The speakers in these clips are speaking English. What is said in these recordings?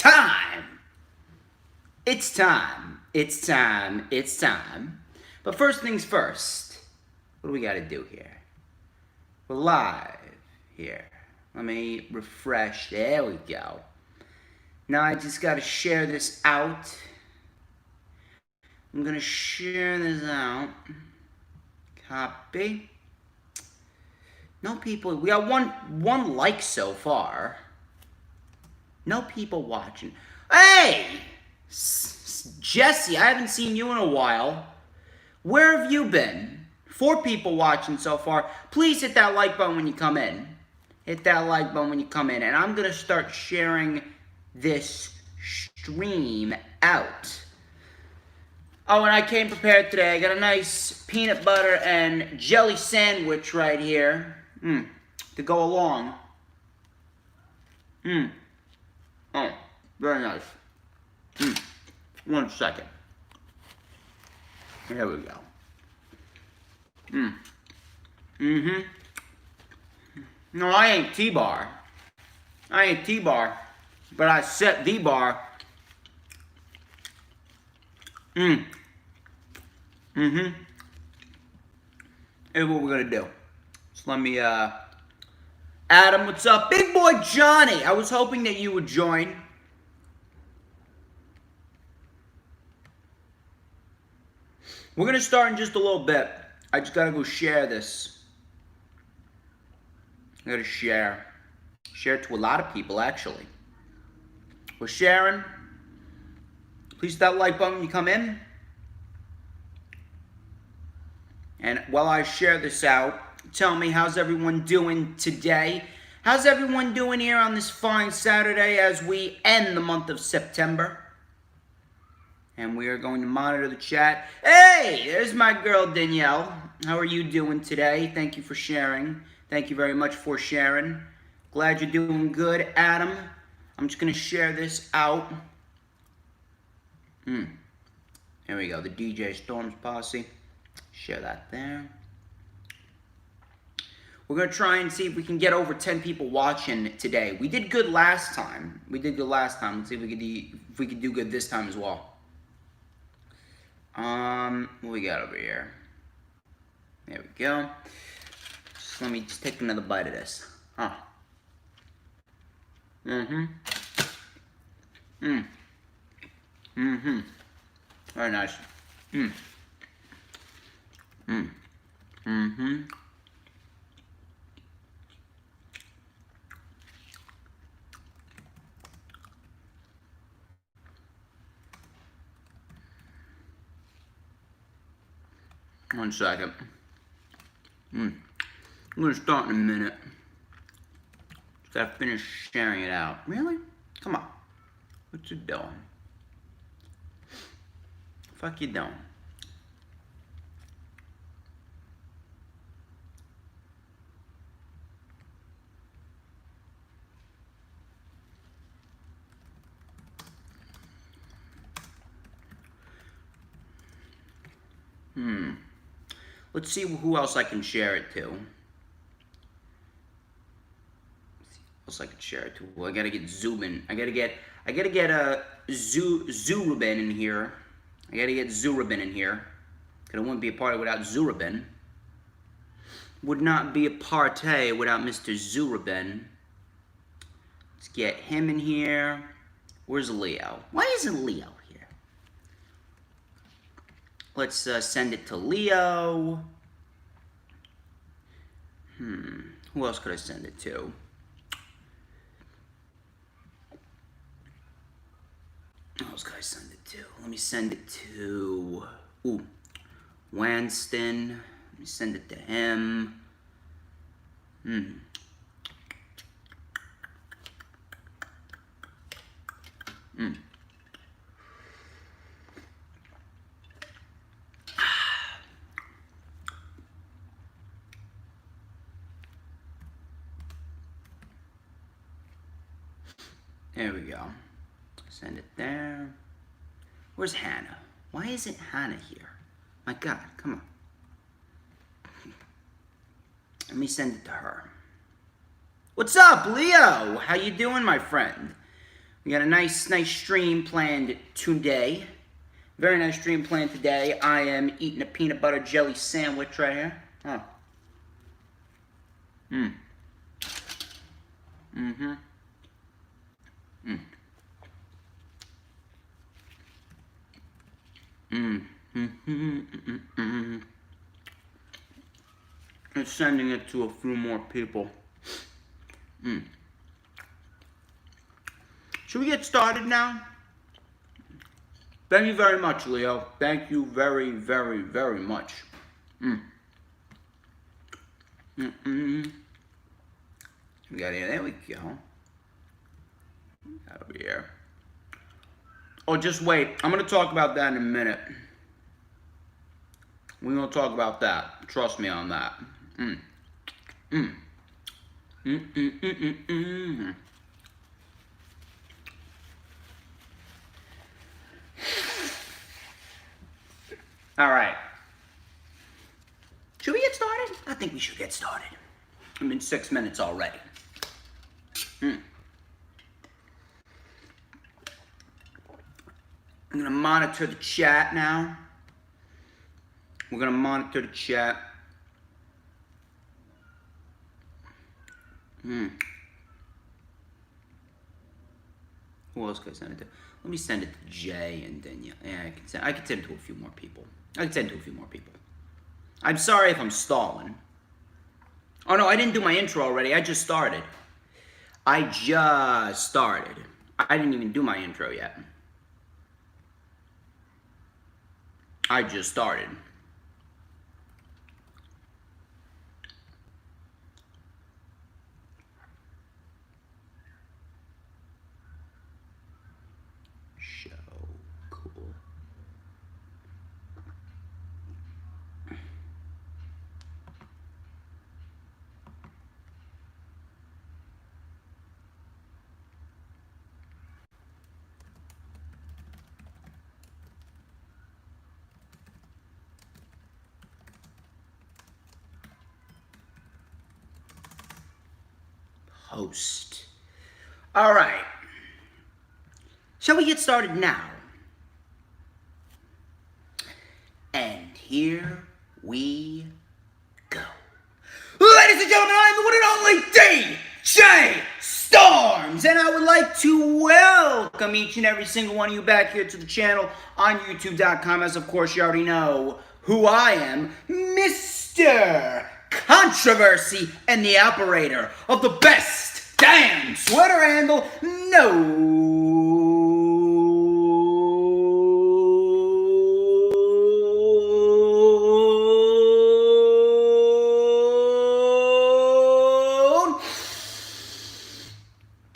time. It's time. It's time. It's time. But first things first, what do we got to do here? We're live here. Let me refresh. There we go. Now I just got to share this out. I'm going to share this out. Copy. No people. We got one like so far. No people watching. Hey! Jesse, I haven't seen you in a while. Where have you been? 4 people watching so far. Please hit that like button when you come in. Hit that like button when you come in. And I'm going to start sharing this stream out. Oh, and I came prepared today. I got a nice peanut butter and jelly sandwich right here. To go along. Oh, very nice. 1 second. There we go. No, I ain't T-bar. I ain't T-bar. But I set the bar. Here's what we're gonna do. So let me, Adam, what's up? Big boy Johnny! I was hoping that you would join. We're gonna start in just a little bit. I just gotta go share this. I gotta share. Share it to a lot of people, actually. We're sharing. Please hit that like button when you come in. And while I share this out, tell me, how's everyone doing today? How's everyone doing here on this fine Saturday as we end the month of September? And we are going to monitor the chat. Hey, there's my girl Danielle. How are you doing today? Thank you for sharing. Thank you very much for sharing. Glad you're doing good, Adam. I'm just going to share this out. There we go, the DJ Storms Posse. Share that there. We're going to try and see if we can get over 10 people watching today. We did good last time. Let's see if we could do good this time as well. What we got over here? There we go. Just let me just take another bite of this. Very nice. 1 second. I'm gonna start in a minute. Just gotta finish sharing it out. Really? Come on. What you doing? Fuck you doing? Let's see who else I can share it to. I can share it to. Well, I gotta get Zubin. I gotta get a Zurabin in here. I gotta get Zurabin in here. Cause it wouldn't be a party without Zurabin. Would not be a party without Mr. Zurabin. Let's get him in here. Where's Leo? Why isn't Leo here? Let's send it to Leo. Who else could I send it to? Who else could I send it to? Let me send it to... Wanston. Let me send it to him. There we go. Send it there. Where's Hannah? Why isn't Hannah here? My God, come on. Let me send it to her. What's up, Leo? How you doing, my friend? We got a nice stream planned today. Very nice stream planned today. I am eating a peanut butter jelly sandwich right here. Oh. And sending it to a few more people. Should we get started now? Thank you very much, Leo. Thank you very, very, very much. We got here. There we go. Over here. Oh, just wait. I'm going to talk about that in a minute. We're going to talk about that. Trust me on that. All right. Should we get started? I think we should get started. I'm in 6 minutes already. I'm going to monitor the chat now. We're going to monitor the chat. Who else can I send it to? Let me send it to Jay and Danielle. Yeah, I can send it to a few more people. I'm sorry if I'm stalling. Oh no, I didn't do my intro already. I just started. I didn't even do my intro yet. I just started. Host. All right. Shall we get started now? And here we go. Ladies and gentlemen, I am the one and only DJ Storms, and I would like to welcome each and every single one of you back here to the channel on YouTube.com, as of course you already know who I am, Mr. Controversy and the operator of the best damn Twitter handle known.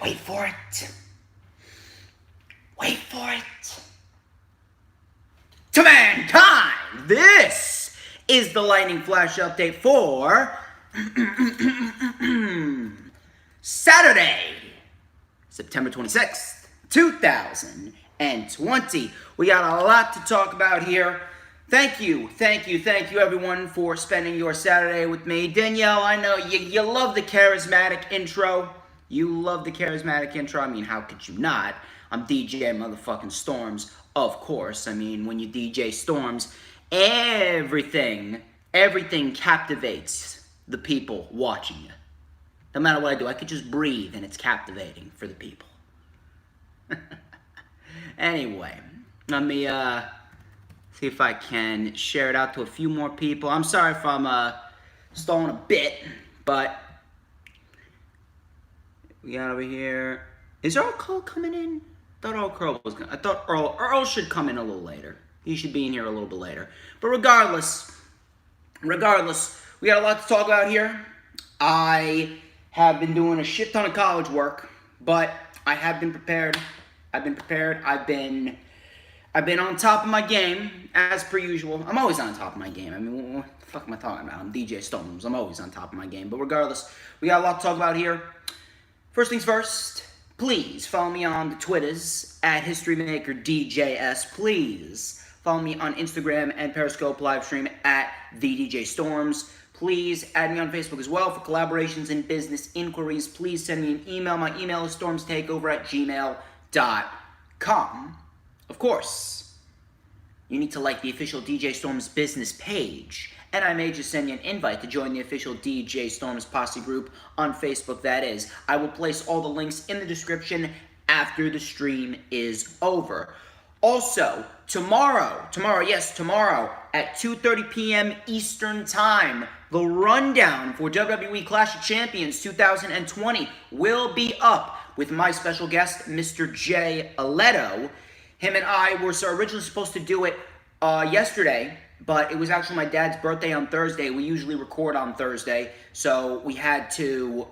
Wait for it. Wait for it. To mankind. This is the lightning flash update for Saturday, September 26th, 2020. We got a lot to talk about here. Thank you everyone for spending your Saturday with me. Danielle, I know you love the charismatic intro. I mean, how could you not? I'm DJ motherfucking Storms, of course. I mean, when you DJ Storms, everything captivates the people watching you. No matter what I do, I could just breathe and it's captivating for the people. Anyway, let me see if I can share it out to a few more people. I'm sorry if I'm stalling a bit, but we got over here. Is Earl Cole coming in? I thought Earl should come in a little later. He should be in here a little bit later. But regardless, we got a lot to talk about here. I have been doing a shit ton of college work, but I have been prepared. I've been on top of my game, as per usual. I'm always on top of my game. I mean, what the fuck am I talking about? I'm DJ Storms. I'm always on top of my game. But regardless, we got a lot to talk about here. First things first, please follow me on the Twitters at HistoryMakerDJS. Please follow me on Instagram and Periscope livestream at TheDJStorms. Please add me on Facebook as well for collaborations and business inquiries. Please send me an email. My email is stormstakeover@gmail.com. StormsTakeOver.com. Of course, you need to like the official DJ Storms business page, and I may just send you an invite to join the official DJ Storms Posse group on Facebook, that is. I will place all the links in the description after the stream is over. Also, tomorrow at 2:30 p.m. Eastern Time, the rundown for WWE Clash of Champions 2020 will be up with my special guest, Mr. Jay Aletto. Him and I were originally supposed to do it yesterday, but it was actually my dad's birthday on Thursday. We usually record on Thursday, so we had to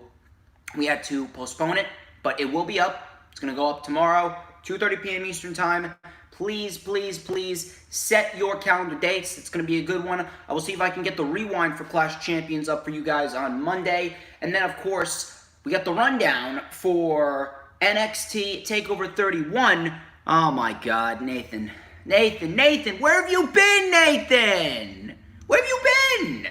postpone it, but it will be up. It's going to go up tomorrow, 2:30 p.m. Eastern Time. Please, please, please set your calendar dates. It's going to be a good one. I will see if I can get the rewind for Clash of Champions up for you guys on Monday. And then, of course, we got the rundown for NXT TakeOver 31. Oh, my God, Nathan, where have you been, Nathan? Where have you been?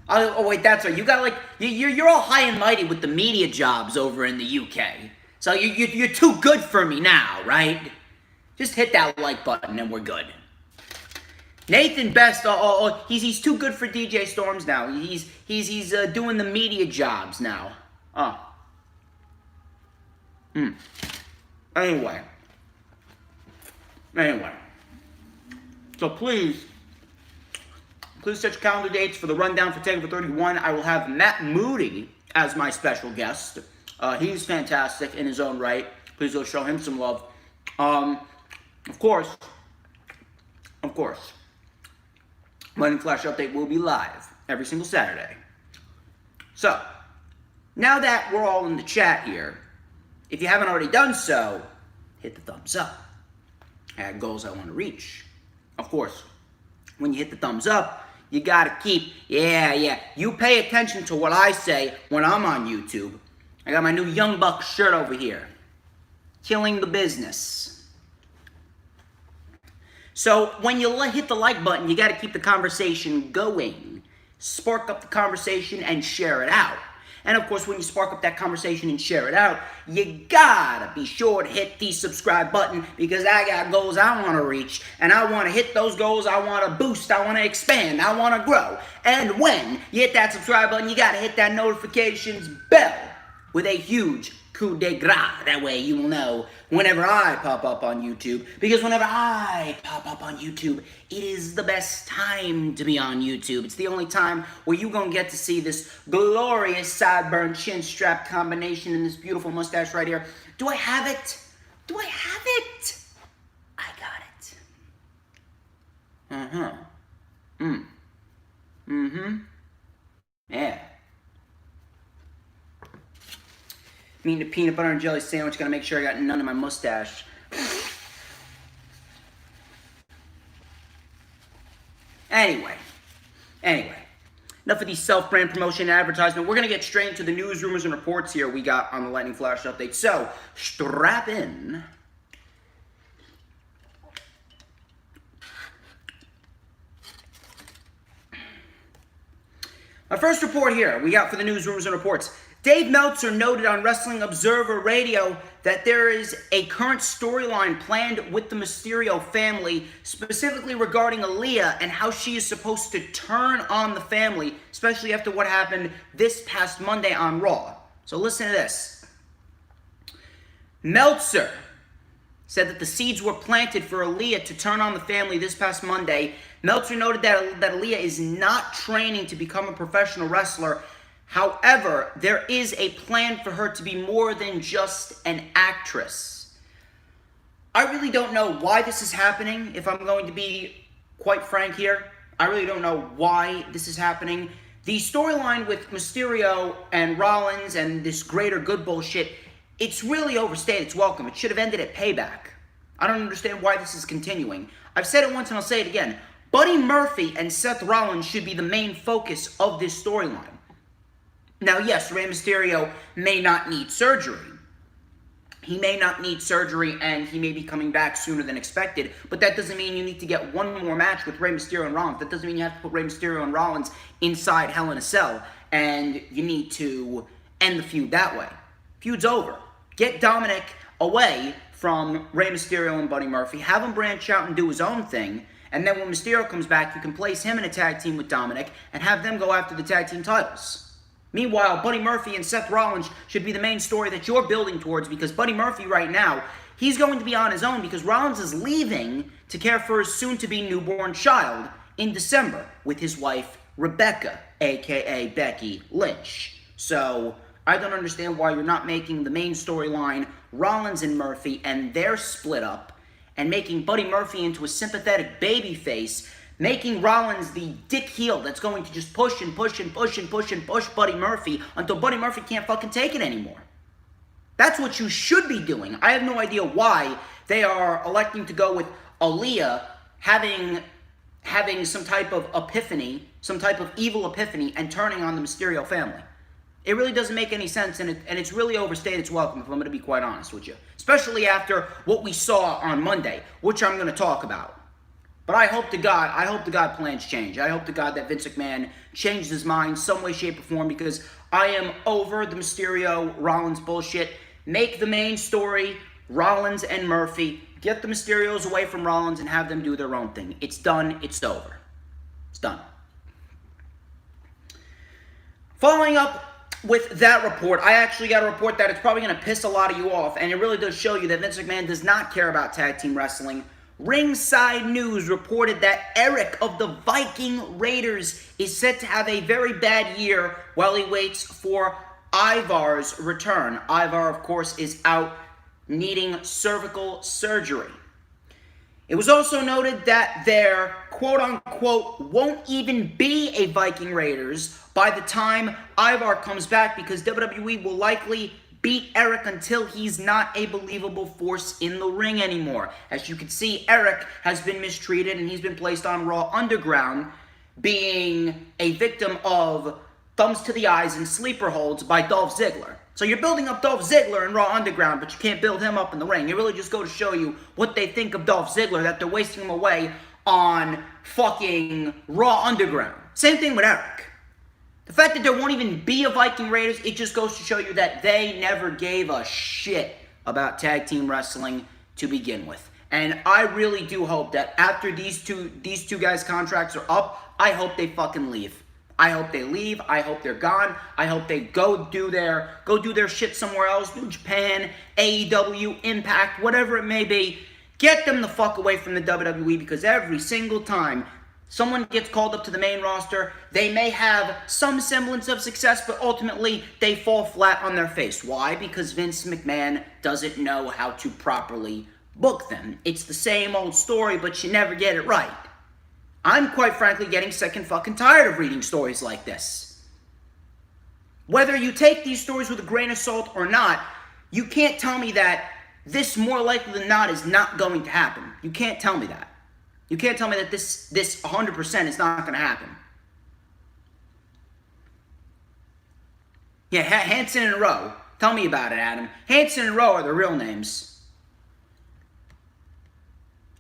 Oh wait, that's right. You got you're all high and mighty with the media jobs over in the UK. So you're too good for me now, right? Just hit that like button and we're good. Nathan Best, he's too good for DJ Storms now. He's doing the media jobs now. Anyway. So please set your calendar dates for the rundown for TakeOver 31. I will have Matt Moody as my special guest. He's fantastic in his own right. Please go show him some love. Of course, Lightning Flash Update will be live every single Saturday. So, now that we're all in the chat here, if you haven't already done so, hit the thumbs up. I have goals I want to reach. Of course, when you hit the thumbs up, you gotta keep, you pay attention to what I say when I'm on YouTube. I got my new Young Bucks shirt over here. Killing the business. So when you hit the like button, you got to keep the conversation going. Spark up the conversation and share it out. And of course, when you spark up that conversation and share it out, you gotta be sure to hit the subscribe button, because I got goals I want to reach, and I want to hit those goals. I want to boost, I want to expand, I want to grow. And when you hit that subscribe button, you gotta hit that notifications bell with a huge coup de grace. That way you will know whenever I pop up on YouTube. Because whenever I pop up on YouTube, it is the best time to be on YouTube. It's the only time where you're going to get to see this glorious sideburn chin strap combination and this beautiful mustache right here. Do I have it? I got it. Yeah. Eating a peanut butter and jelly sandwich. Gotta make sure I got none of my mustache. Anyway. Enough of these self-brand promotion and advertisement. We're gonna get straight into the news, rumors, and reports here we got on the Lightning Flash Update. So, strap in. Our first report here we got for the news, rumors, and reports. Dave Meltzer noted on Wrestling Observer Radio that there is a current storyline planned with the Mysterio family, specifically regarding Aliyah and how she is supposed to turn on the family, especially after what happened this past Monday on Raw. So listen to this. Meltzer said that the seeds were planted for Aliyah to turn on the family this past Monday. Meltzer noted that Aliyah is not training to become a professional wrestler. However, there is a plan for her to be more than just an actress. I really don't know why this is happening, if I'm going to be quite frank here. I really don't know why this is happening. The storyline with Mysterio and Rollins and this greater good bullshit, it's really overstayed its welcome. It should have ended at Payback. I don't understand why this is continuing. I've said it once and I'll say it again. Buddy Murphy and Seth Rollins should be the main focus of this storyline. Now, yes, Rey Mysterio may not need surgery. He may not need surgery, and he may be coming back sooner than expected, but that doesn't mean you need to get one more match with Rey Mysterio and Rollins. That doesn't mean you have to put Rey Mysterio and Rollins inside Hell in a Cell, and you need to end the feud that way. Feud's over. Get Dominic away from Rey Mysterio and Buddy Murphy. Have him branch out and do his own thing. And then when Mysterio comes back, you can place him in a tag team with Dominic and have them go after the tag team titles. Meanwhile, Buddy Murphy and Seth Rollins should be the main story that you're building towards, because Buddy Murphy right now, he's going to be on his own because Rollins is leaving to care for his soon-to-be newborn child in December with his wife, Rebecca, a.k.a. Becky Lynch. So I don't understand why you're not making the main storyline Rollins and Murphy and their split up, and making Buddy Murphy into a sympathetic babyface, making Rollins the dick heel that's going to just push and push and push and push and push Buddy Murphy until Buddy Murphy can't fucking take it anymore. That's what you should be doing. I have no idea why they are electing to go with Aliyah having some type of epiphany, some type of evil epiphany, and turning on the Mysterio family. It really doesn't make any sense, and it's really overstayed its welcome, if I'm going to be quite honest with you. Especially after what we saw on Monday, which I'm going to talk about. But I hope to God plans change. I hope to God that Vince McMahon changes his mind some way, shape, or form, because I am over the Mysterio-Rollins bullshit. Make the main story Rollins and Murphy. Get the Mysterios away from Rollins and have them do their own thing. It's done. It's over. It's done. Following up with that report, I actually got a report that it's probably going to piss a lot of you off, and it really does show you that Vince McMahon does not care about tag team wrestling. Ringside News reported that Eric of the Viking Raiders is set to have a very bad year while he waits for Ivar's return. Ivar, of course, is out needing cervical surgery. It was also noted that there, quote-unquote, won't even be a Viking Raiders by the time Ivar comes back, because WWE will likely beat Eric until he's not a believable force in the ring anymore. As you can see, Eric has been mistreated and he's been placed on Raw Underground, being a victim of thumbs to the eyes and sleeper holds by Dolph Ziggler. So you're building up Dolph Ziggler in Raw Underground, but you can't build him up in the ring. It really just go to show you what they think of Dolph Ziggler, that they're wasting him away on fucking Raw Underground. Same thing with Eric. The fact that there won't even be a Viking Raiders, it just goes to show you that they never gave a shit about tag team wrestling to begin with. And I really do hope that after these two guys' contracts are up, I hope they fucking leave. I hope they leave. I hope they're gone. I hope they go do their shit somewhere else. New Japan, AEW, Impact, whatever it may be. Get them the fuck away from the WWE, because every single time someone gets called up to the main roster, they may have some semblance of success, but ultimately they fall flat on their face. Why? Because Vince McMahon doesn't know how to properly book them. It's the same old story, but you never get it right. I'm quite frankly getting sick and fucking tired of reading stories like this. Whether you take these stories with a grain of salt or not, you can't tell me that this more likely than not is not going to happen. You can't tell me that. You can't tell me that this 100% is not going to happen. Yeah, Hanson and Rowe. Tell me about it, Adam. Hanson and Rowe are the real names.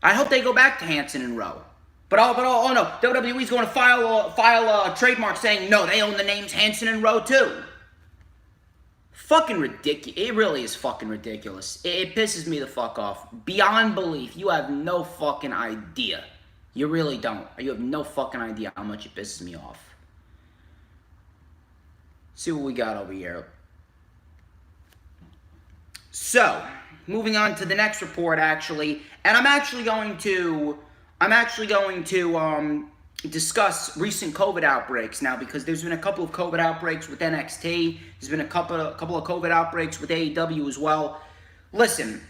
I hope they go back to Hanson and Rowe. But oh no, WWE's going to file a trademark saying, no, they own the names Hanson and Rowe too. Fucking ridiculous. It really is fucking ridiculous. It pisses me the fuck off. Beyond belief. You have no fucking idea. You really don't. You have no fucking idea how much it pisses me off. See what we got over here. So, moving on to the next report, actually. And I'm actually going to discuss recent COVID outbreaks now, because there's been a couple of COVID outbreaks with NXT. There's been a couple of COVID outbreaks with AEW as well. Listen,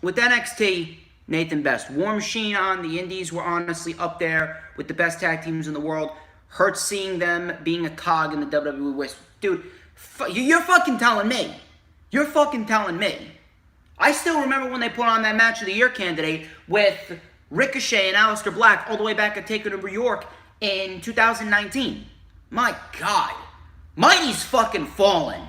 with NXT, Nathan Best, War Machine on the Indies were honestly up there with the best tag teams in the world. Hurts seeing them being a cog in the WWE West. Dude, you're fucking telling me. You're fucking telling me. I still remember when they put on that Match of the Year candidate with Ricochet and Aleister Black all the way back at Takeover New York in 2019. My God. Mighty's fucking fallen.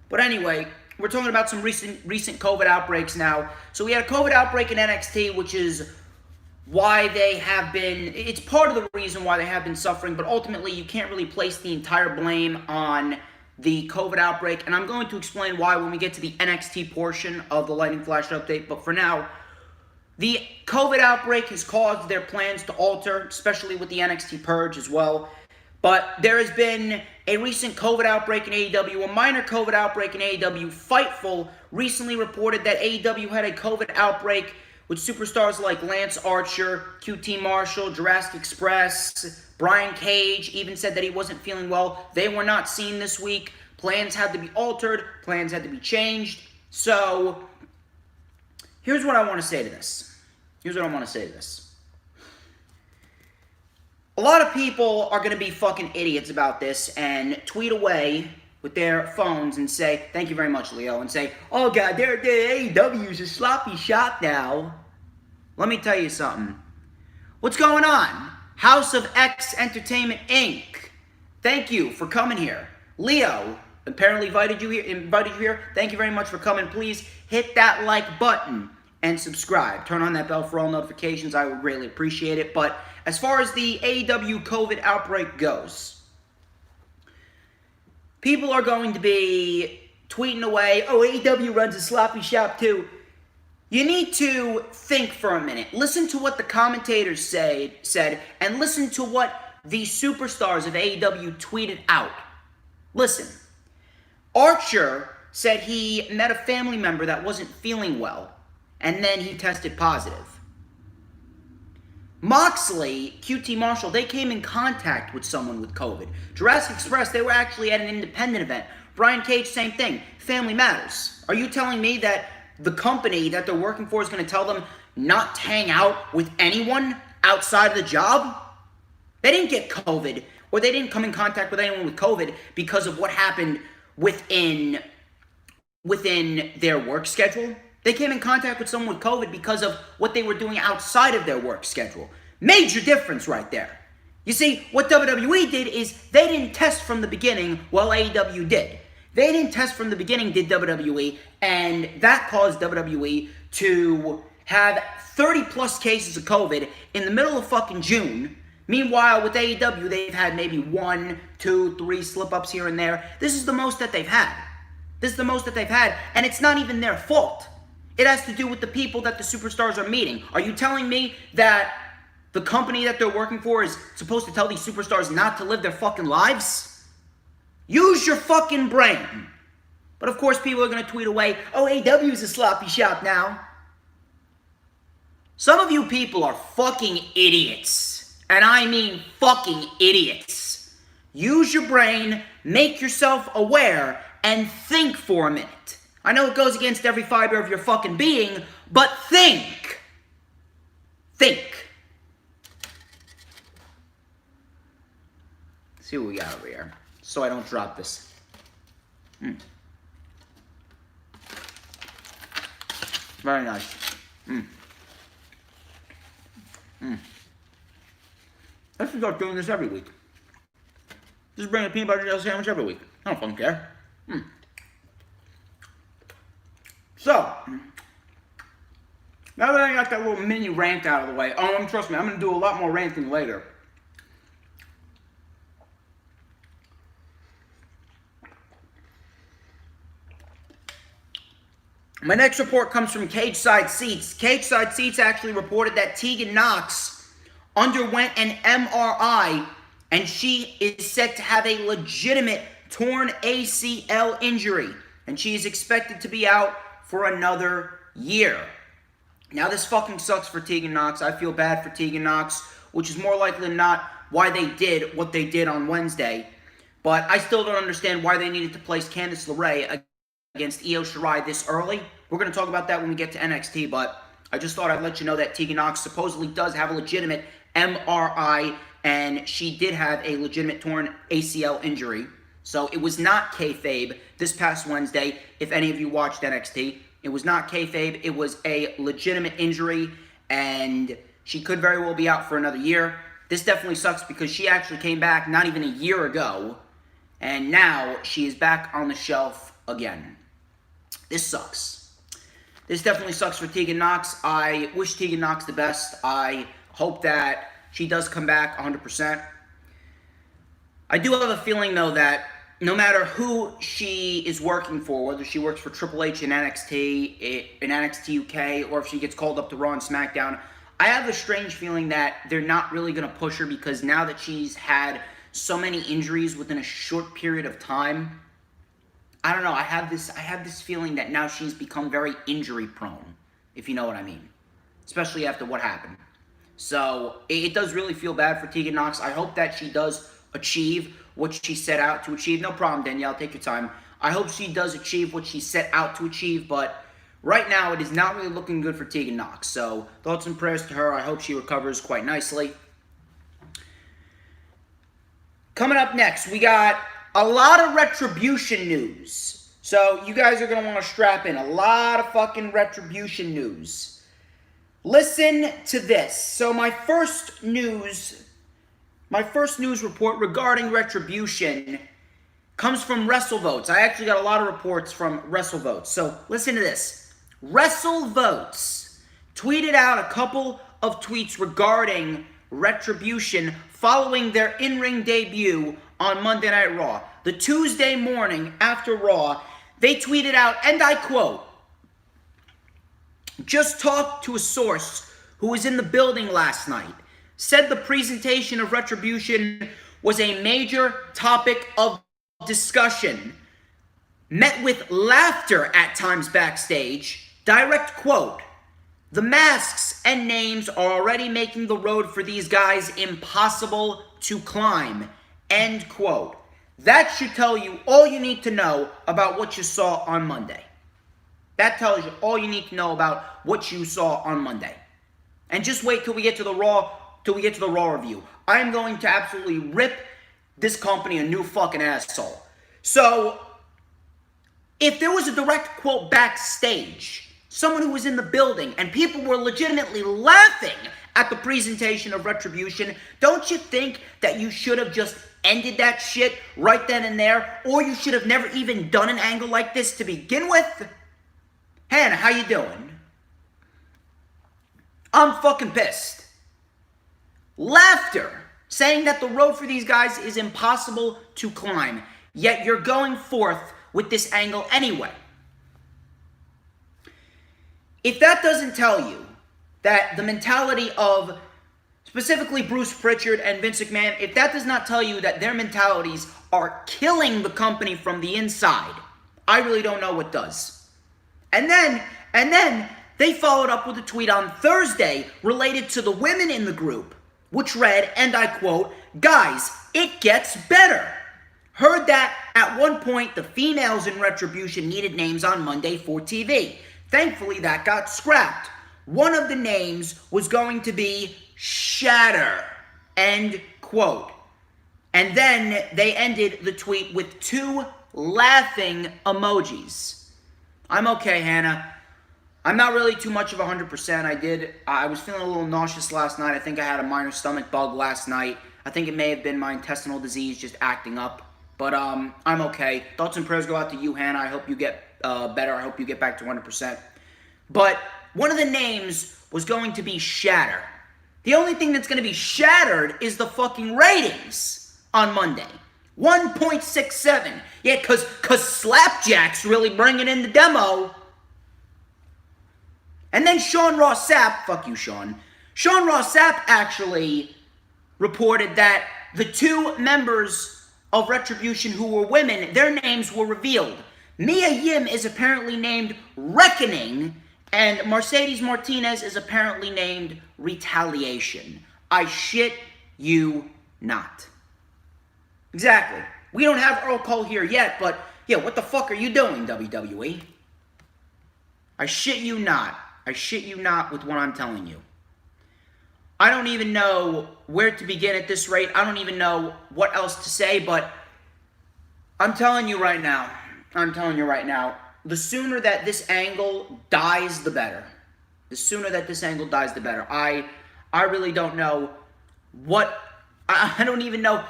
But anyway, we're talking about some recent COVID outbreaks now. So we had a COVID outbreak in NXT, which is why they have been, it's part of the reason why they have been suffering, but ultimately you can't really place the entire blame on the COVID outbreak, and I'm going to explain why when we get to the NXT portion of the Lightning Flash update. But for now, the COVID outbreak has caused their plans to alter, especially with the NXT Purge as well. But there has been a recent COVID outbreak in AEW, a minor COVID outbreak in AEW. Fightful recently reported that AEW had a COVID outbreak with superstars like Lance Archer, QT Marshall, Jurassic Express, Brian Cage even said that he wasn't feeling well. They were not seen this week. Plans had to be altered. Plans had to be changed. So, here's what I want to say to this. A lot of people are going to be fucking idiots about this and tweet away with their phones and say, thank you very much, Leo, and say, oh God, their AEW's a sloppy shop now. Let me tell you something. What's going on? House of X Entertainment, Inc. Thank you for coming here. Leo apparently invited you here. Thank you very much for coming. Please hit that like button and subscribe. Turn on that bell for all notifications. I would greatly appreciate it. But as far as the AEW COVID outbreak goes, people are going to be tweeting away, oh, AEW runs a sloppy shop too. You need to think for a minute. Listen to what the commentators said, and listen to what the superstars of AEW tweeted out. Listen. Archer said he met a family member that wasn't feeling well, and then he tested positive. Moxley, QT Marshall, they came in contact with someone with COVID. Jurassic Express, they were actually at an independent event. Brian Cage, same thing. Family matters. Are you telling me that the company that they're working for is going to tell them not to hang out with anyone outside of the job? They didn't get COVID, or they didn't come in contact with anyone with COVID because of what happened within their work schedule. They came in contact with someone with COVID because of what they were doing outside of their work schedule. Major difference right there. You see, what WWE did is they didn't test from the beginning while AEW did. They didn't test from the beginning, did WWE, and that caused WWE to have 30 plus cases of COVID in the middle of fucking June. Meanwhile, with AEW, they've had maybe 1, 2, 3 slip-ups here and there. This is the most that they've had. And it's not even their fault. It has to do with the people that the superstars are meeting. Are you telling me that the company that they're working for is supposed to tell these superstars not to live their fucking lives? Use your fucking brain. But of course people are going to tweet away, oh, AEW's a sloppy shop now. Some of you people are fucking idiots. And I mean fucking idiots. Use your brain, make yourself aware, and think for a minute. I know it goes against every fiber of your fucking being, but think. Think. Let's see what we got over here, so I don't drop this. Very nice. I should start doing this every week. Just bring a peanut butter jelly sandwich every week. I don't fucking care. So, now that I got that little mini rant out of the way, trust me, I'm going to do a lot more ranting later. My next report comes from Cage Side Seats. Cage Side Seats actually reported that Tegan Nox underwent an MRI, and she is said to have a legitimate torn ACL injury, and she is expected to be out for another year. Now, this fucking sucks for Tegan Nox. I feel bad for Tegan Nox, which is more likely than not why they did what they did on Wednesday. But I still don't understand why they needed to place Candice LeRae against Io Shirai this early. We're going to talk about that when we get to NXT, but I just thought I'd let you know that Tegan Nox supposedly does have a legitimate MRI, and she did have a legitimate torn ACL injury. So it was not kayfabe this past Wednesday. If any of you watched NXT, it was not kayfabe. It was a legitimate injury, and she could very well be out for another year. This definitely sucks because she actually came back not even a year ago, and now she is back on the shelf again. This sucks. This definitely sucks for Tegan Nox. I wish Tegan Nox the best. I hope that she does come back 100%. I do have a feeling, though, that no matter who she is working for, whether she works for Triple H in NXT UK, or if she gets called up to Raw and SmackDown, I have a strange feeling that they're not really going to push her, because now that she's had so many injuries within a short period of time, I don't know, I have this feeling that now she's become very injury prone, if you know what I mean. Especially after what happened. So, it does really feel bad for Tegan Nox. I hope that she does achieve what she set out to achieve. No problem, Danielle. Take your time. I hope she does achieve what she set out to achieve, but right now it is not really looking good for Tegan Nox. So, thoughts and prayers to her. I hope she recovers quite nicely. Coming up next, we got a lot of Retribution news. So, you guys are going to want to strap in. A lot of fucking Retribution news. Listen to this. So my first news report regarding Retribution comes from WrestleVotes. I actually got a lot of reports from WrestleVotes. So listen to this. WrestleVotes tweeted out a couple of tweets regarding Retribution following their in-ring debut on Monday Night Raw. The Tuesday morning after Raw, they tweeted out, and I quote, "Just talked to a source who was in the building last night. Said the presentation of Retribution was a major topic of discussion. Met with laughter at times backstage. Direct quote, the masks and names are already making the road for these guys impossible to climb." End quote. That should tell you all you need to know about what you saw on Monday. That tells you all you need to know about what you saw on Monday. And just wait till we get to the Raw review. I am going to absolutely rip this company a new fucking asshole. So, if there was a direct quote backstage, someone who was in the building, and people were legitimately laughing at the presentation of Retribution, don't you think that you should have just ended that shit right then and there? Or you should have never even done an angle like this to begin with? Hannah, how you doing? I'm fucking pissed. Laughter, saying that the road for these guys is impossible to climb, yet you're going forth with this angle anyway. If that doesn't tell you that the mentality of specifically Bruce Pritchard and Vince McMahon, if that does not tell you that their mentalities are killing the company from the inside, I really don't know what does. And then they followed up with a tweet on Thursday related to the women in the group, which read, and I quote, "Guys, it gets better. Heard that at one point the females in Retribution needed names on Monday for TV. Thankfully that got scrapped. One of the names was going to be Shatter." End quote. And then they ended the tweet with 2 laughing emojis. I'm okay, Hannah. I'm not really too much of 100%. I was feeling a little nauseous last night. I think I had a minor stomach bug last night. I think it may have been my intestinal disease just acting up. But I'm okay. Thoughts and prayers go out to you, Hannah. I hope you get better. I hope you get back to 100%. But one of the names was going to be Shatter. The only thing that's going to be shattered is the fucking ratings on Monday. 1.67. Yeah, because Slapjack's really bringing in the demo. And then Sean Ross Sapp, fuck you, Sean. Sean Ross Sapp actually reported that the 2 members of Retribution who were women, their names were revealed. Mia Yim is apparently named Reckoning, and Mercedes Martinez is apparently named Retaliation. I shit you not. Exactly. We don't have Earl Cole here yet, but yeah, what the fuck are you doing, WWE? I shit you not. I shit you not with what I'm telling you. I don't even know where to begin at this rate. I don't even know what else to say, but I'm telling you right now, the sooner that this angle dies, the better. The sooner that this angle dies, the better. I really don't know what, I don't even know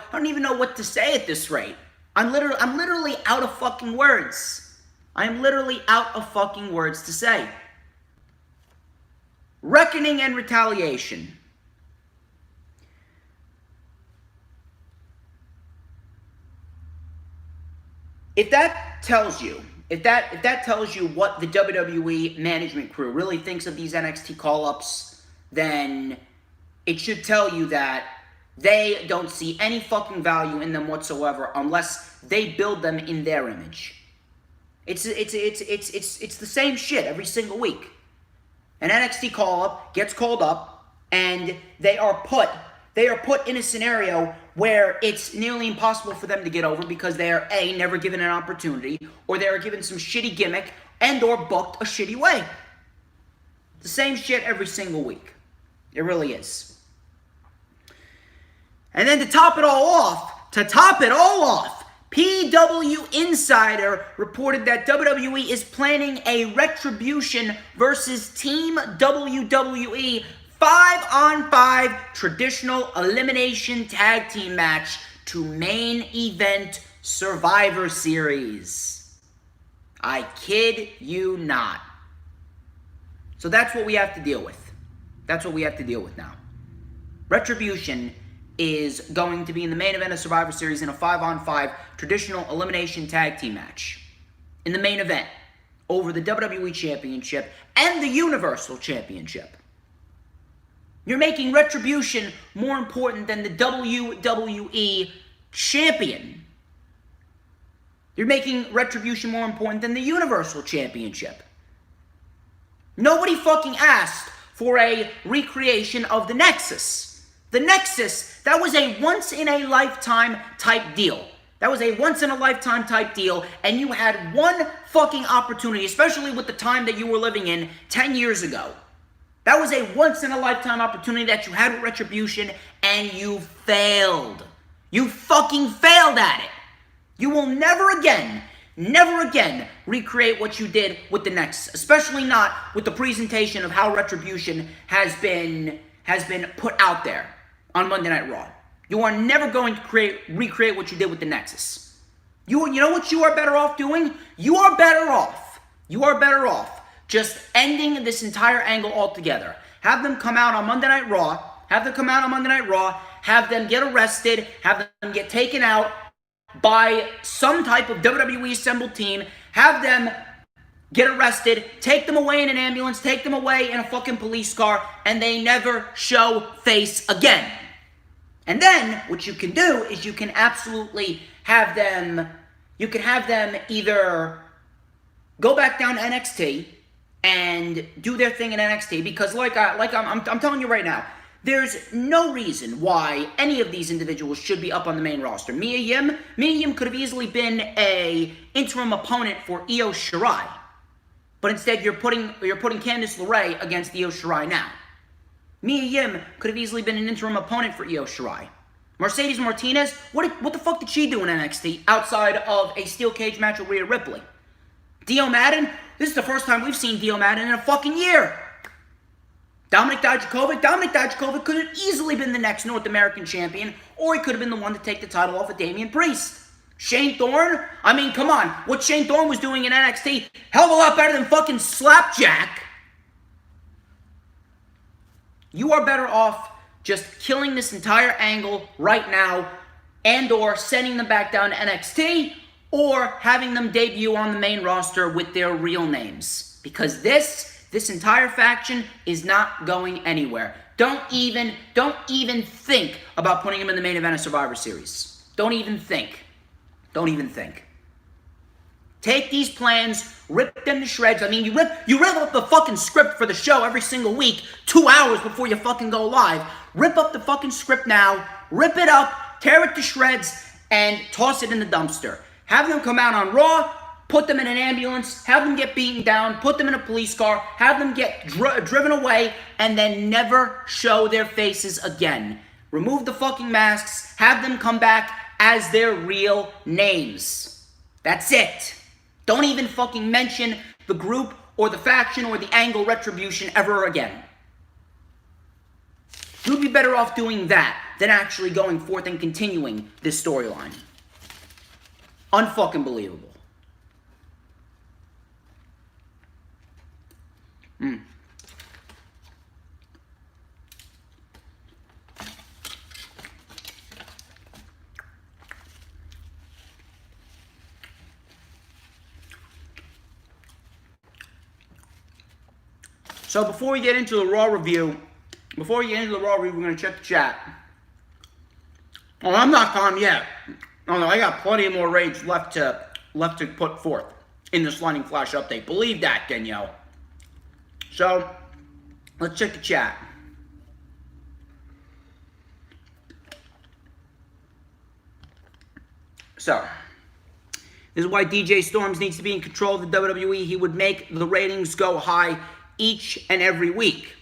what to say at this rate. I'm literally out of fucking words. I am literally out of fucking words to say. Reckoning and Retaliation. if that tells you, if that tells you what the WWE management crew really thinks of these NXT call-ups, then it should tell you that they don't see any fucking value in them whatsoever unless they build them in their image. It's the same shit every single week. An NXT call-up gets called up, and they are put in a scenario where it's nearly impossible for them to get over because they are A, never given an opportunity, or they are given some shitty gimmick and or booked a shitty way. The same shit every single week. It really is. And then to top it all off, PW Insider reported that WWE is planning a Retribution versus Team WWE 5-on-5 traditional elimination tag team match to main event Survivor Series. I kid you not. So that's what we have to deal with. That's what we have to deal with now. Retribution is going to be in the main event of Survivor Series in a 5-on-5 traditional elimination tag team match. In the main event, over the WWE Championship and the Universal Championship. You're making Retribution more important than the WWE Champion. You're making Retribution more important than the Universal Championship. Nobody fucking asked for a recreation of the Nexus. The Nexus, that was a once-in-a-lifetime type deal. That was a once-in-a-lifetime type deal, and you had one fucking opportunity, especially with the time that you were living in 10 years ago. That was a once-in-a-lifetime opportunity that you had with Retribution, and you failed. You fucking failed at it. You will never again recreate what you did with the Nexus, especially not with the presentation of how Retribution has been put out there on Monday Night Raw. You are never going to recreate what you did with the Nexus. You know what you are better off doing? You are better off just ending this entire angle altogether. Have them come out on Monday Night Raw. Have them get arrested. Have them get taken out by some type of WWE assembled team. Have them get arrested, take them away in an ambulance, take them away in a fucking police car, and they never show face again. And then, what you can do is you can absolutely have them either go back down to NXT and do their thing in NXT, because I'm telling you right now, there's no reason why any of these individuals should be up on the main roster. Mia Yim could have easily been a interim opponent for Io Shirai. But instead, you're putting Candice LeRae against Io Shirai now. Mia Yim could have easily been an interim opponent for Io Shirai. Mercedes Martinez, what the fuck did she do in NXT outside of a steel cage match with Rhea Ripley? Dio Madden, this is the first time we've seen Dio Madden in a fucking year. Dominic Dijakovic could have easily been the next North American champion, or he could have been the one to take the title off of Damian Priest. Shane Thorne? I mean, come on. What Shane Thorne was doing in NXT, hell of a lot better than fucking Slapjack. You are better off just killing this entire angle right now and or sending them back down to NXT or having them debut on the main roster with their real names. Because this entire faction is not going anywhere. Don't even think about putting them in the main event of Survivor Series. Don't even think. Take these plans, rip them to shreds. I mean, you rip up the fucking script for the show every single week, 2 hours before you fucking go live. Rip up the fucking script now, rip it up, tear it to shreds, and toss it in the dumpster. Have them come out on Raw, put them in an ambulance, have them get beaten down, put them in a police car, have them get driven away, and then never show their faces again. Remove the fucking masks, have them come back as their real names. That's it. Don't even fucking mention the group or the faction or the angle Retribution ever again. You'd be better off doing that than actually going forth and continuing this storyline. Unfucking believable. So before we get into the Raw review, we're going to check the chat. Oh, I'm not calm yet. Oh no, I got plenty more rage left to put forth in this Lightning Flash update. Believe that, Danielle. So, let's check the chat. So, this is why DJ Storms needs to be in control of the WWE. He would make the ratings go high each and every week.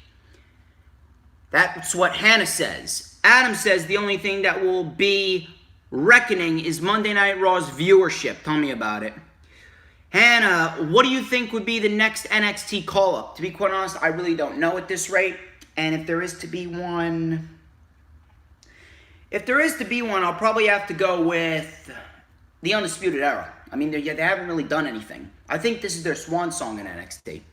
That's what Hannah says. Adam says the only thing that will be reckoning is Monday Night Raw's viewership. Tell me about it. Hannah, what do you think would be the next NXT call-up? To be quite honest, I really don't know at this rate. And if there is to be one, I'll probably have to go with the Undisputed Era. I mean, they haven't really done anything. I think this is their swan song in NXT.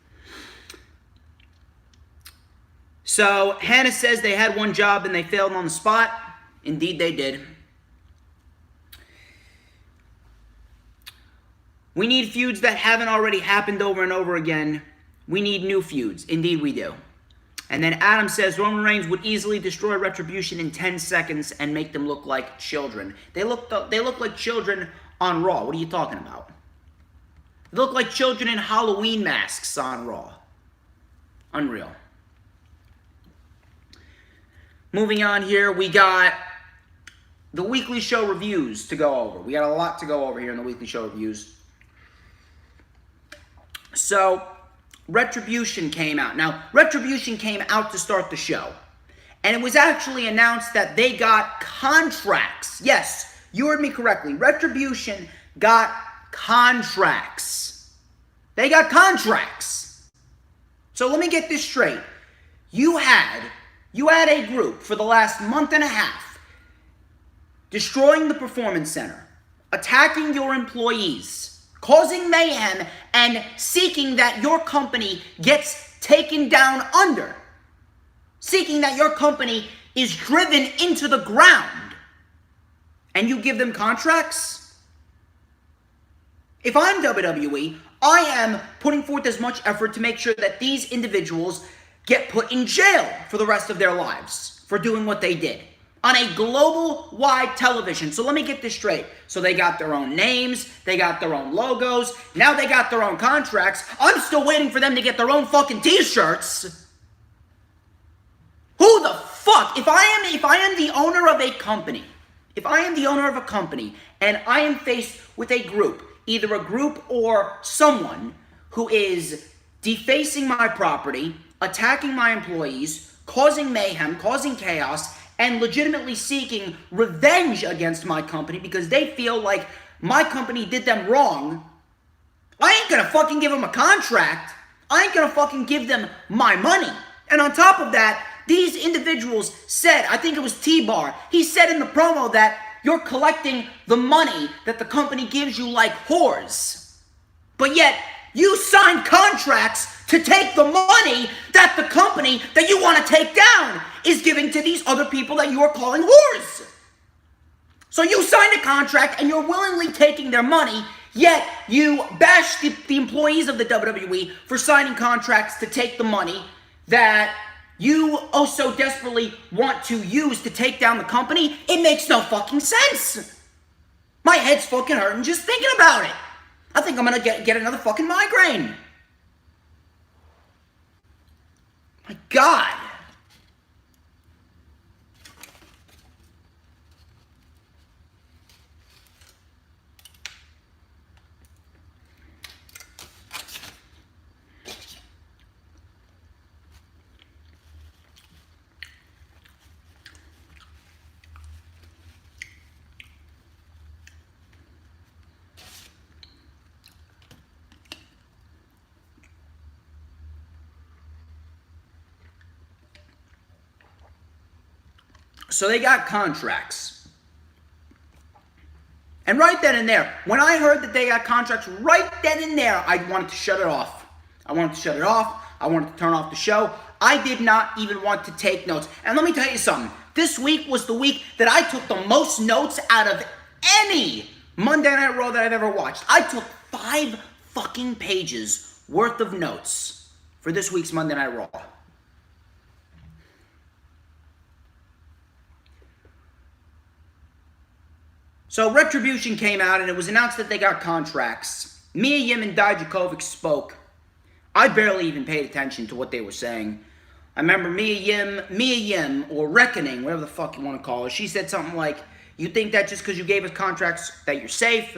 So, Hannah says they had one job and they failed on the spot. Indeed, they did. We need feuds that haven't already happened over and over again. We need new feuds. Indeed, we do. And then Adam says Roman Reigns would easily destroy Retribution in 10 seconds and make them look like children. They look like children on Raw. What are you talking about? They look like children in Halloween masks on Raw. Unreal. Moving on here, we got the weekly show reviews to go over. We got a lot to go over here in the weekly show reviews. So, Retribution came out. Now, Retribution came out to start the show. And it was actually announced that they got contracts. Yes, you heard me correctly. Retribution got contracts. They got contracts. So let me get this straight. You had a group for the last month and a half destroying the Performance Center, attacking your employees, causing mayhem, and seeking that your company gets taken down under. Seeking that your company is driven into the ground. And you give them contracts? If I'm WWE, I am putting forth as much effort to make sure that these individuals get put in jail for the rest of their lives for doing what they did on a global-wide television. So let me get this straight. So they got their own names, they got their own logos, now they got their own contracts. I'm still waiting for them to get their own fucking t-shirts. Who the fuck? If I am the owner of a company, and I am faced with a group, either a group or someone who is defacing my property, attacking my employees, causing mayhem, causing chaos, and legitimately seeking revenge against my company because they feel like my company did them wrong, I ain't gonna fucking give them a contract. I ain't gonna fucking give them my money. And on top of that, these individuals said, I think it was T-Bar, he said in the promo that you're collecting the money that the company gives you like whores. But yet, you signed contracts to take the money that the company that you want to take down is giving to these other people that you are calling whores. So you signed a contract and you're willingly taking their money, yet you bash the employees of the WWE for signing contracts to take the money that you oh so desperately want to use to take down the company. It makes no fucking sense. My head's fucking hurting just thinking about it. I think I'm gonna get another fucking migraine. My God. So they got contracts. And right then and there, when I heard that they got contracts, right then and there, I wanted to shut it off. I wanted to turn off the show. I did not even want to take notes. And let me tell you something. This week was the week that I took the most notes out of any Monday Night Raw that I've ever watched. I took 5 fucking pages worth of notes for this week's Monday Night Raw. So Retribution came out and it was announced that they got contracts. Mia Yim and Dijakovic spoke. I barely even paid attention to what they were saying. I remember Mia Yim, or Reckoning, whatever the fuck you want to call her, she said something like, you think that just because you gave us contracts that you're safe?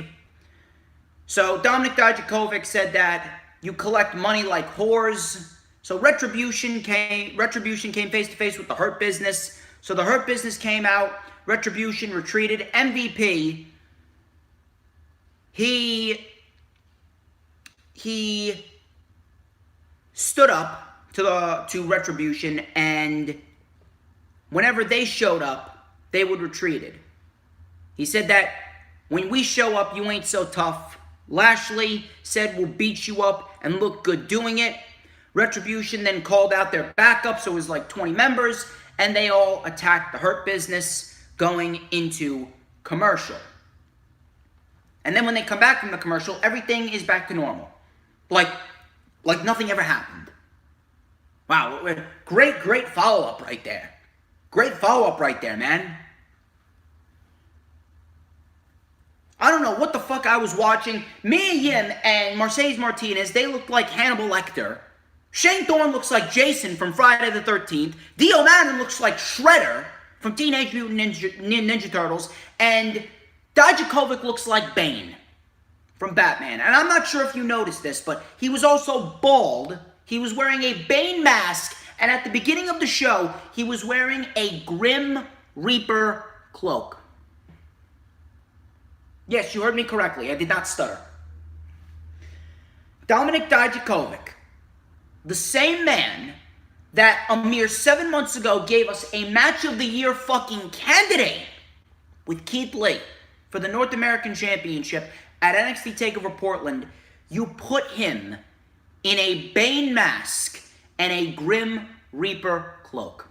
So Dominik Dijakovic said that you collect money like whores. So Retribution came face to face with the Hurt Business. So the Hurt Business came out. Retribution retreated. MVP, he stood up to Retribution, and whenever they showed up, they would retreated. He said that when we show up, you ain't so tough. Lashley said we'll beat you up and look good doing it. Retribution then called out their backup, so it was like 20 members, and they all attacked the Hurt Business going into commercial. And then when they come back from the commercial, everything is back to normal. Like nothing ever happened. Wow, great follow-up right there. Great follow-up right there, man. I don't know what the fuck I was watching. Mia Yim and Mercedes Martinez, they looked like Hannibal Lecter. Shane Thorne looks like Jason from Friday the 13th. Dio Maddin looks like Shredder from Teenage Mutant Ninja Turtles. And Dijakovic looks like Bane from Batman. And I'm not sure if you noticed this, but he was also bald. He was wearing a Bane mask. And at the beginning of the show, he was wearing a Grim Reaper cloak. Yes, you heard me correctly. I did not stutter. Dominik Dijakovic, the same man that a mere 7 months ago gave us a match of the year fucking candidate with Keith Lee for the North American Championship at NXT TakeOver Portland, you put him in a Bane mask and a Grim Reaper cloak.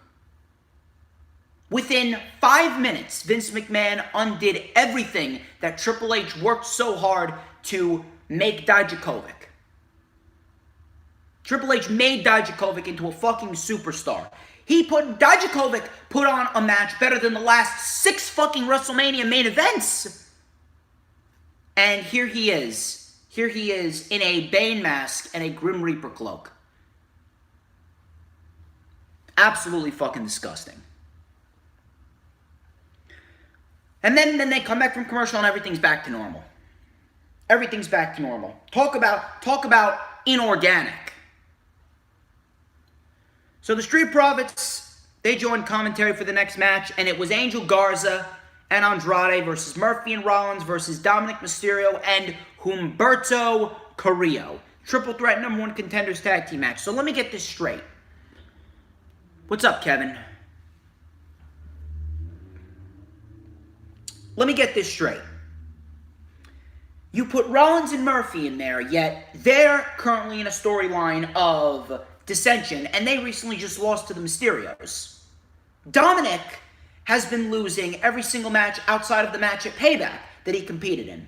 Within 5 minutes, Vince McMahon undid everything that Triple H worked so hard to make Dijakovic. Triple H made Dijakovic into a fucking superstar. Dijakovic put on a match better than the last 6 fucking WrestleMania main events. And here he is. Here he is in a Bane mask and a Grim Reaper cloak. Absolutely fucking disgusting. And then they come back from commercial and everything's back to normal. Everything's back to normal. Talk about inorganic. So the Street Profits, they joined commentary for the next match, and it was Angel Garza and Andrade versus Murphy and Rollins versus Dominic Mysterio and Humberto Carrillo. Triple threat number 1 contenders tag team match. So let me get this straight. What's up, Kevin? Let me get this straight. You put Rollins and Murphy in there, yet they're currently in a storyline of dissension, and they recently just lost to the Mysterios. Dominic has been losing every single match outside of the match at Payback that he competed in.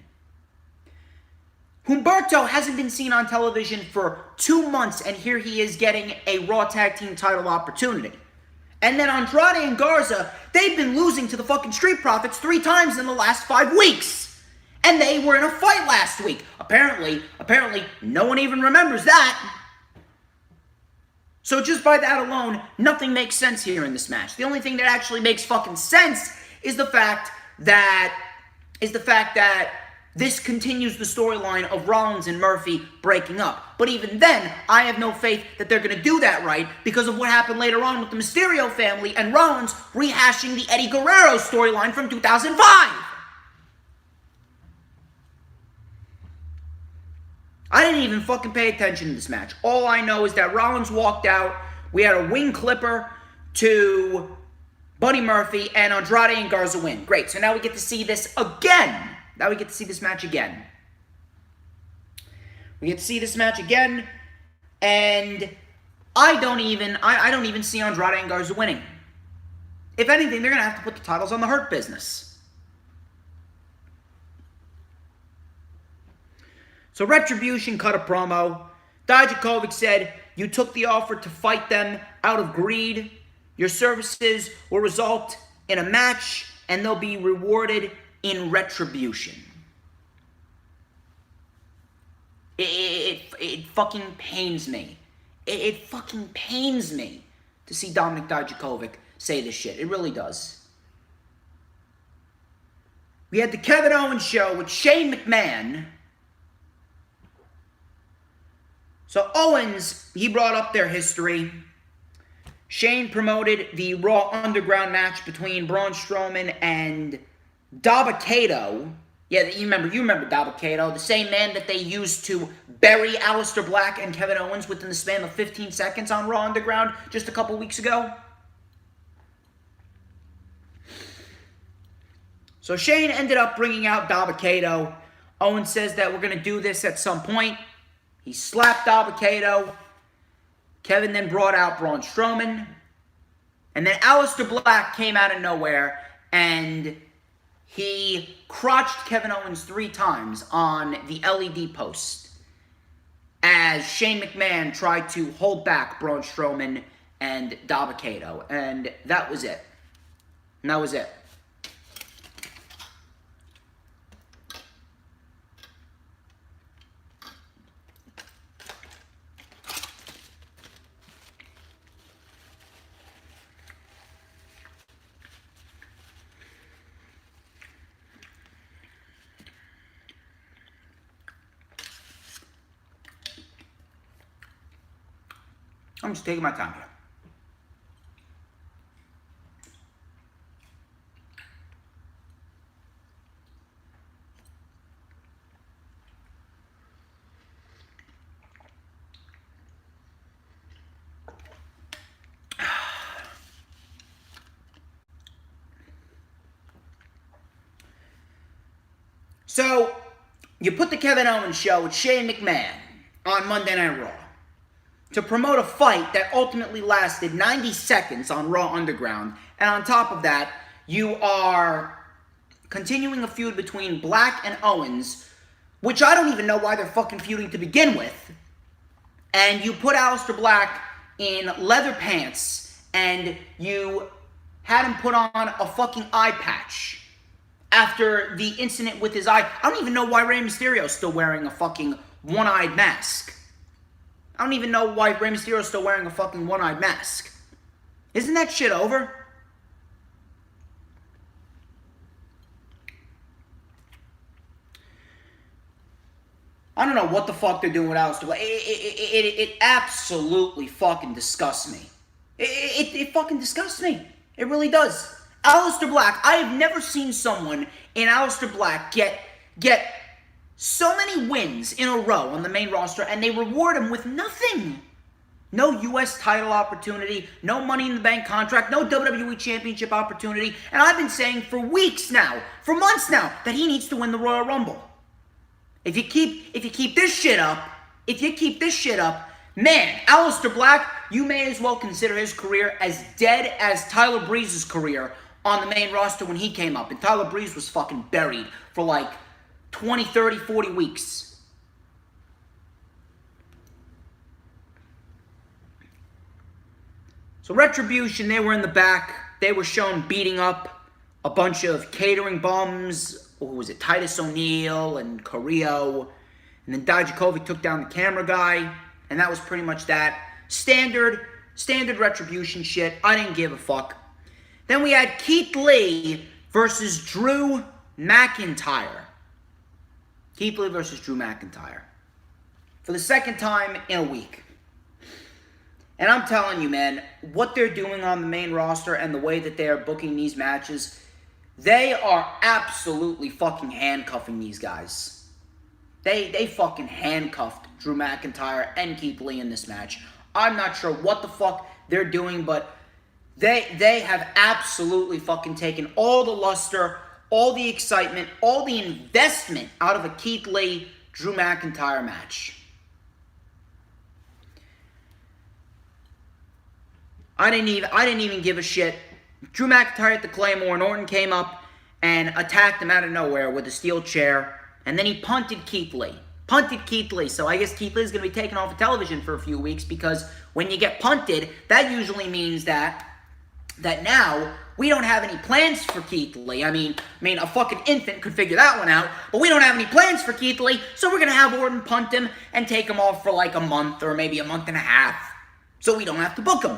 Humberto hasn't been seen on television for 2 months, and here he is getting a Raw Tag Team title opportunity. And then Andrade and Garza, they've been losing to the fucking Street Profits 3 times in the last 5 weeks. And they were in a fight last week. Apparently, no one even remembers that. So just by that alone, nothing makes sense here in this match. The only thing that actually makes fucking sense is the fact that this continues the storyline of Rollins and Murphy breaking up. But even then, I have no faith that they're going to do that right because of what happened later on with the Mysterio family and Rollins rehashing the Eddie Guerrero storyline from 2005. I didn't even fucking pay attention to this match. All I know is that Rollins walked out. We had a wing clipper to Buddy Murphy, and Andrade and Garza win. Great, so now we get to see this again. Now we get to see this match again. We get to see this match again, and I don't even see Andrade and Garza winning. If anything, they're going to have to put the titles on the Hurt Business. So Retribution cut a promo. Dijakovic said, You took the offer to fight them out of greed. Your services will result in a match, and they'll be rewarded in retribution. It fucking pains me. It fucking pains me to see Dominik Dijakovic say this shit. It really does. We had the Kevin Owens show with Shane McMahon. So Owens, he brought up their history. Shane promoted the Raw Underground match between Braun Strowman and Dabba-Kato. Yeah, you remember Dabba-Kato, the same man that they used to bury Aleister Black and Kevin Owens within the span of 15 seconds on Raw Underground just a couple weeks ago. So Shane ended up bringing out Dabba-Kato. Owens says that we're going to do this at some point. He slapped Dabba-Kato. Kevin then brought out Braun Strowman. And then Aleister Black came out of nowhere and he crotched Kevin Owens 3 times on the LED post as Shane McMahon tried to hold back Braun Strowman and Dabba-Kato. And that was it. And that was it. I'm just taking my time here. So, you put the Kevin Owens show with Shane McMahon on Monday Night Raw to promote a fight that ultimately lasted 90 seconds on Raw Underground. And on top of that, you are continuing a feud between Black and Owens, which I don't even know why they're fucking feuding to begin with. And you put Aleister Black in leather pants, and you had him put on a fucking eye patch after the incident with his eye. I don't even know why Rey Mysterio's still wearing a fucking one-eyed mask. I don't even know why Rey Mysterio's still wearing a fucking one-eyed mask. Isn't that shit over? I don't know what the fuck they're doing with Aleister Black. It absolutely fucking disgusts me. It fucking disgusts me. It really does. Aleister Black, I have never seen someone in Aleister Black get so many wins in a row on the main roster, and they reward him with nothing. No U.S. title opportunity, no Money in the Bank contract, no WWE Championship opportunity, and I've been saying for weeks now, for months now, that he needs to win the Royal Rumble. If you keep this shit up, man, Aleister Black, you may as well consider his career as dead as Tyler Breeze's career on the main roster when he came up, and Tyler Breeze was fucking buried for like 20, 30, 40 weeks. So Retribution, they were in the back. They were shown beating up a bunch of catering bums. Who was it? Titus O'Neil and Carrillo. And then Dijakovic took down the camera guy. And that was pretty much that. Standard Retribution shit. I didn't give a fuck. Then we had Keith Lee versus Drew McIntyre. Keith Lee versus Drew McIntyre. For the second time in a week. And I'm telling you, man, what they're doing on the main roster and the way that they are booking these matches, they are absolutely fucking handcuffing these guys. They fucking handcuffed Drew McIntyre and Keith Lee in this match. I'm not sure what the fuck they're doing, but they have absolutely fucking taken all the luster, all the excitement, all the investment out of a Keith Lee, Drew McIntyre match. I didn't even give a shit. Drew McIntyre hit the Claymore, and Orton came up and attacked him out of nowhere with a steel chair, and then he punted Keith Lee. punted Keith Lee. So I guess Keith Lee is going to be taken off of television for a few weeks, because when you get punted, that usually means that now we don't have any plans for Keith Lee. I mean, a fucking infant could figure that one out, but we don't have any plans for Keith Lee, so we're going to have Orton punt him and take him off for like a month or maybe a month and a half, so we don't have to book him.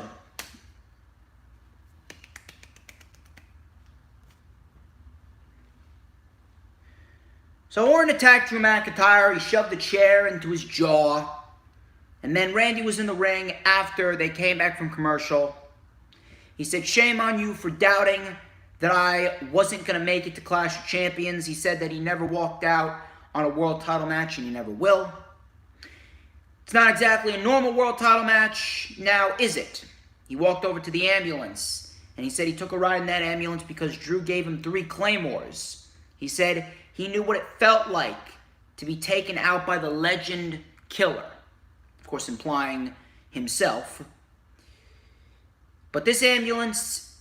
So Orton attacked Drew McIntyre. He shoved a chair into his jaw. And then Randy was in the ring after they came back from commercial. He said, "Shame on you for doubting that I wasn't going to make it to Clash of Champions." He said that he never walked out on a world title match, and he never will. It's not exactly a normal world title match, now is it? He walked over to the ambulance, and he said he took a ride in that ambulance because Drew gave him 3 claymores. He said he knew what it felt like to be taken out by the legend killer. Of course, implying himself. But this ambulance,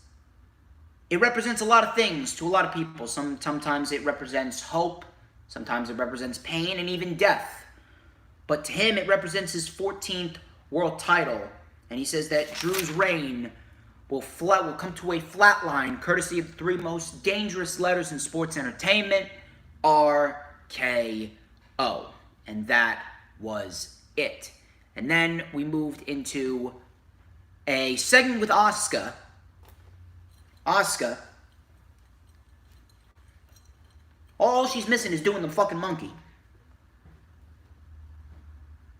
it represents a lot of things to a lot of people. Sometimes it represents hope. Sometimes it represents pain and even death. But to him, it represents his 14th world title. And he says that Drew's reign will come to a flat line, courtesy of the 3 most dangerous letters in sports entertainment, RKO. And that was it. And then we moved into a segment with Asuka. Asuka, all she's missing is doing the fucking monkey.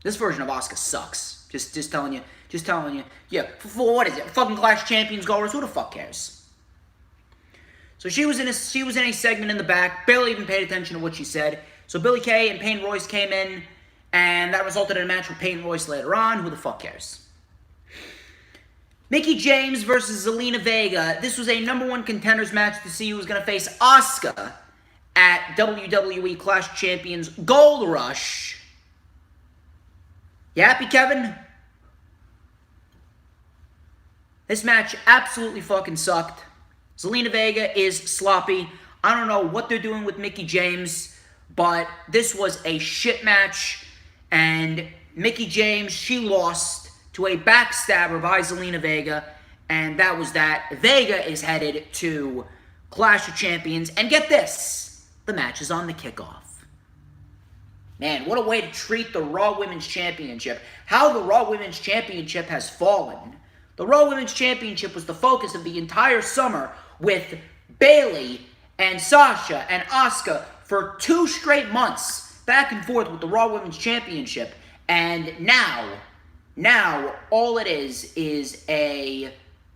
This version of Asuka sucks. Just telling you. Yeah, for what is it? Fucking Clash Champions goers? Who the fuck cares? So she was in a segment in the back, barely even paid attention to what she said. So Billie Kay and Peyton Royce came in, and that resulted in a match with Peyton Royce later on. Who the fuck cares? Mickie James versus Zelina Vega. This was a #1 contenders match to see who was going to face Asuka at WWE Clash Champions Gold Rush. You happy, Kevin? This match absolutely fucking sucked. Zelina Vega is sloppy. I don't know what they're doing with Mickie James, but this was a shit match. And Mickie James, she lost to a backstabber by Zelina Vega. And that was that. Vega is headed to Clash of Champions. And get this, the match is on the kickoff. Man, what a way to treat the Raw Women's Championship. How the Raw Women's Championship has fallen. The Raw Women's Championship was the focus of the entire summer, with Bayley and Sasha and Asuka for 2 straight months back and forth with the Raw Women's Championship. And now all it is a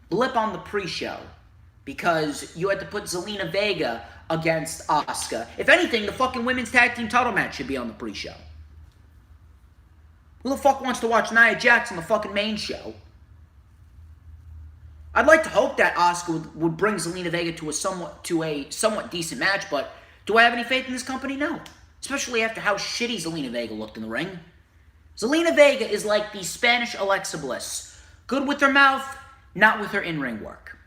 blip on the pre-show, because you had to put Zelina Vega against Asuka. If anything, the fucking women's tag team title match should be on the pre-show. Who the fuck wants to watch Nia Jax on the fucking main show? I'd like to hope that Asuka would bring Zelina Vega to a somewhat decent match, but do I have any faith in this company? No. Especially after how shitty Zelina Vega looked in the ring. Zelina Vega is like the Spanish Alexa Bliss. Good with her mouth, not with her in-ring work.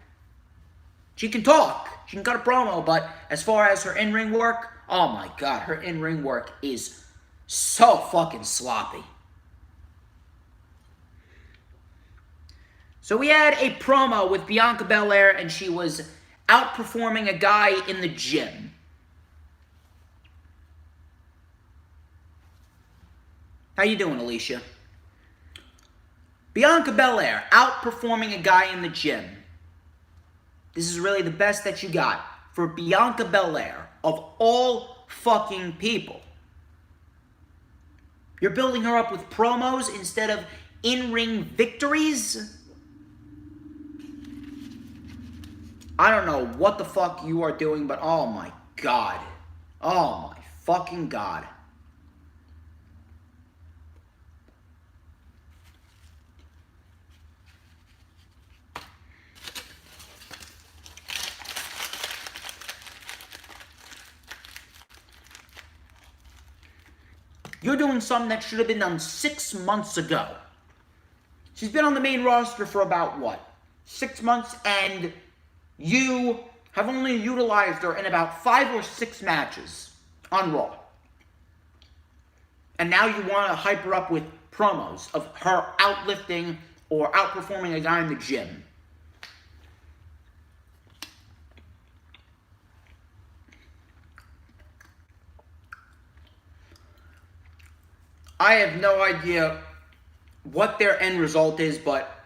She can talk, she can cut a promo, but as far as her in-ring work, oh my god, her in-ring work is so fucking sloppy. So we had a promo with Bianca Belair, and she was outperforming a guy in the gym. How you doing, Alicia? Bianca Belair outperforming a guy in the gym. This is really the best that you got for Bianca Belair, of all fucking people. You're building her up with promos instead of in-ring victories? I don't know what the fuck you are doing, but oh my god. Oh my fucking god. You're doing something that should have been done 6 months ago. She's been on the main roster for about, what, 6 months, and you have only utilized her in about 5 or 6 matches on Raw. And now you want to hype her up with promos of her outlifting or outperforming a guy in the gym. I have no idea what their end result is, but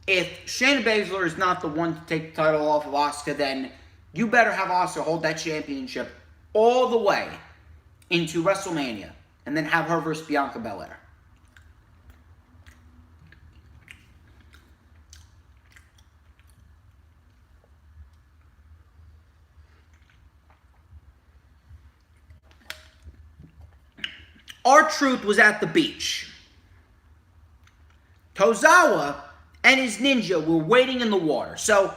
if Shayna Baszler is not the one to take the title off of Asuka, then you better have Asuka hold that championship all the way into WrestleMania, and then have her versus Bianca Belair. R-Truth was at the beach. Tozawa and his ninja were waiting in the water. So,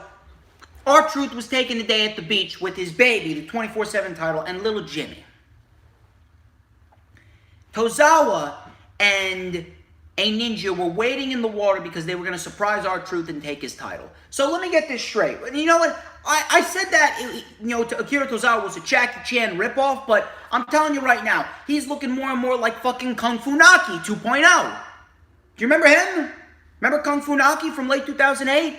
R-Truth was taking the day at the beach with his baby, the 24/7 title, and little Jimmy. Tozawa and a ninja were waiting in the water because they were going to surprise R-Truth and take his title. So let me get this straight. You know what? I said that, Akira Tozawa was a Jackie Chan ripoff, but I'm telling you right now, he's looking more and more like fucking Kung Fu Naki 2.0. Do you remember him? Remember Kung Fu Naki from late 2008?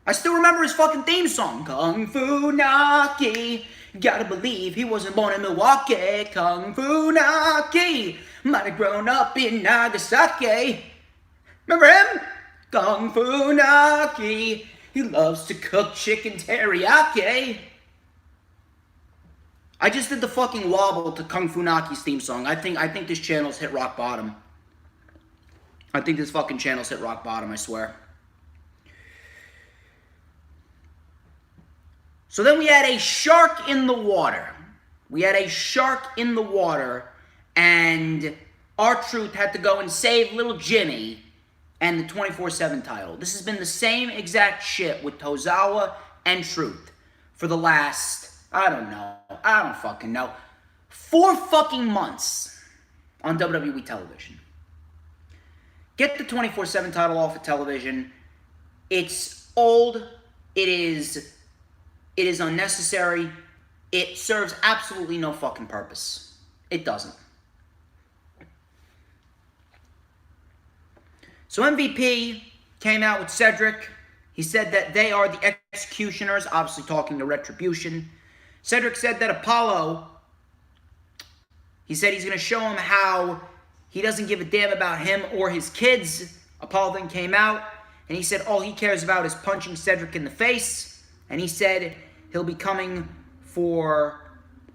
I still remember his fucking theme song. Kung Fu Naki, gotta believe he wasn't born in Milwaukee. Kung Fu Naki, might have grown up in Nagasaki. Remember him? Kung Fu Naki, he loves to cook chicken teriyaki. I just did the fucking wobble to Kung Fu Naki's theme song. I think this channel's hit rock bottom. I think this fucking channel's hit rock bottom, I swear. So then we had a shark in the water. And R-Truth had to go and save little Jimmy and the 24/7 title. This has been the same exact shit with Tozawa and Truth for the last, I don't fucking know, 4 fucking months on WWE television. Get the 24/7 title off of television. It's old. It is unnecessary. It serves absolutely no fucking purpose. It doesn't. So MVP came out with Cedric. He said that they are the executioners, obviously talking to Retribution. Cedric said that Apollo, he said he's going to show him how he doesn't give a damn about him or his kids. Apollo then came out, and he said all he cares about is punching Cedric in the face. And he said he'll be coming for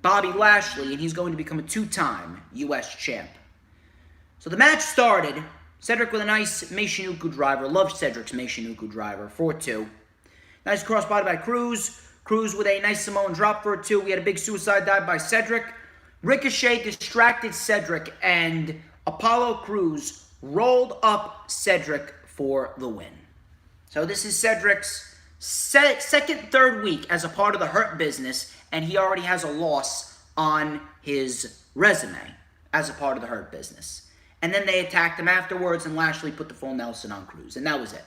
Bobby Lashley, and he's going to become a 2-time U.S. champ. So the match started. Cedric with a nice Meishinuku driver. Loved Cedric's Meishinuku driver. 4-2. Nice crossbody by Cruz. Cruz with a nice Samoan drop for a 2. We had a big suicide dive by Cedric. Ricochet distracted Cedric, and Apollo Crews rolled up Cedric for the win. So this is Cedric's third week as a part of the Hurt Business, and he already has a loss on his resume as a part of the Hurt Business. And then they attacked him afterwards, and Lashley put the full Nelson on Cruz, and that was it.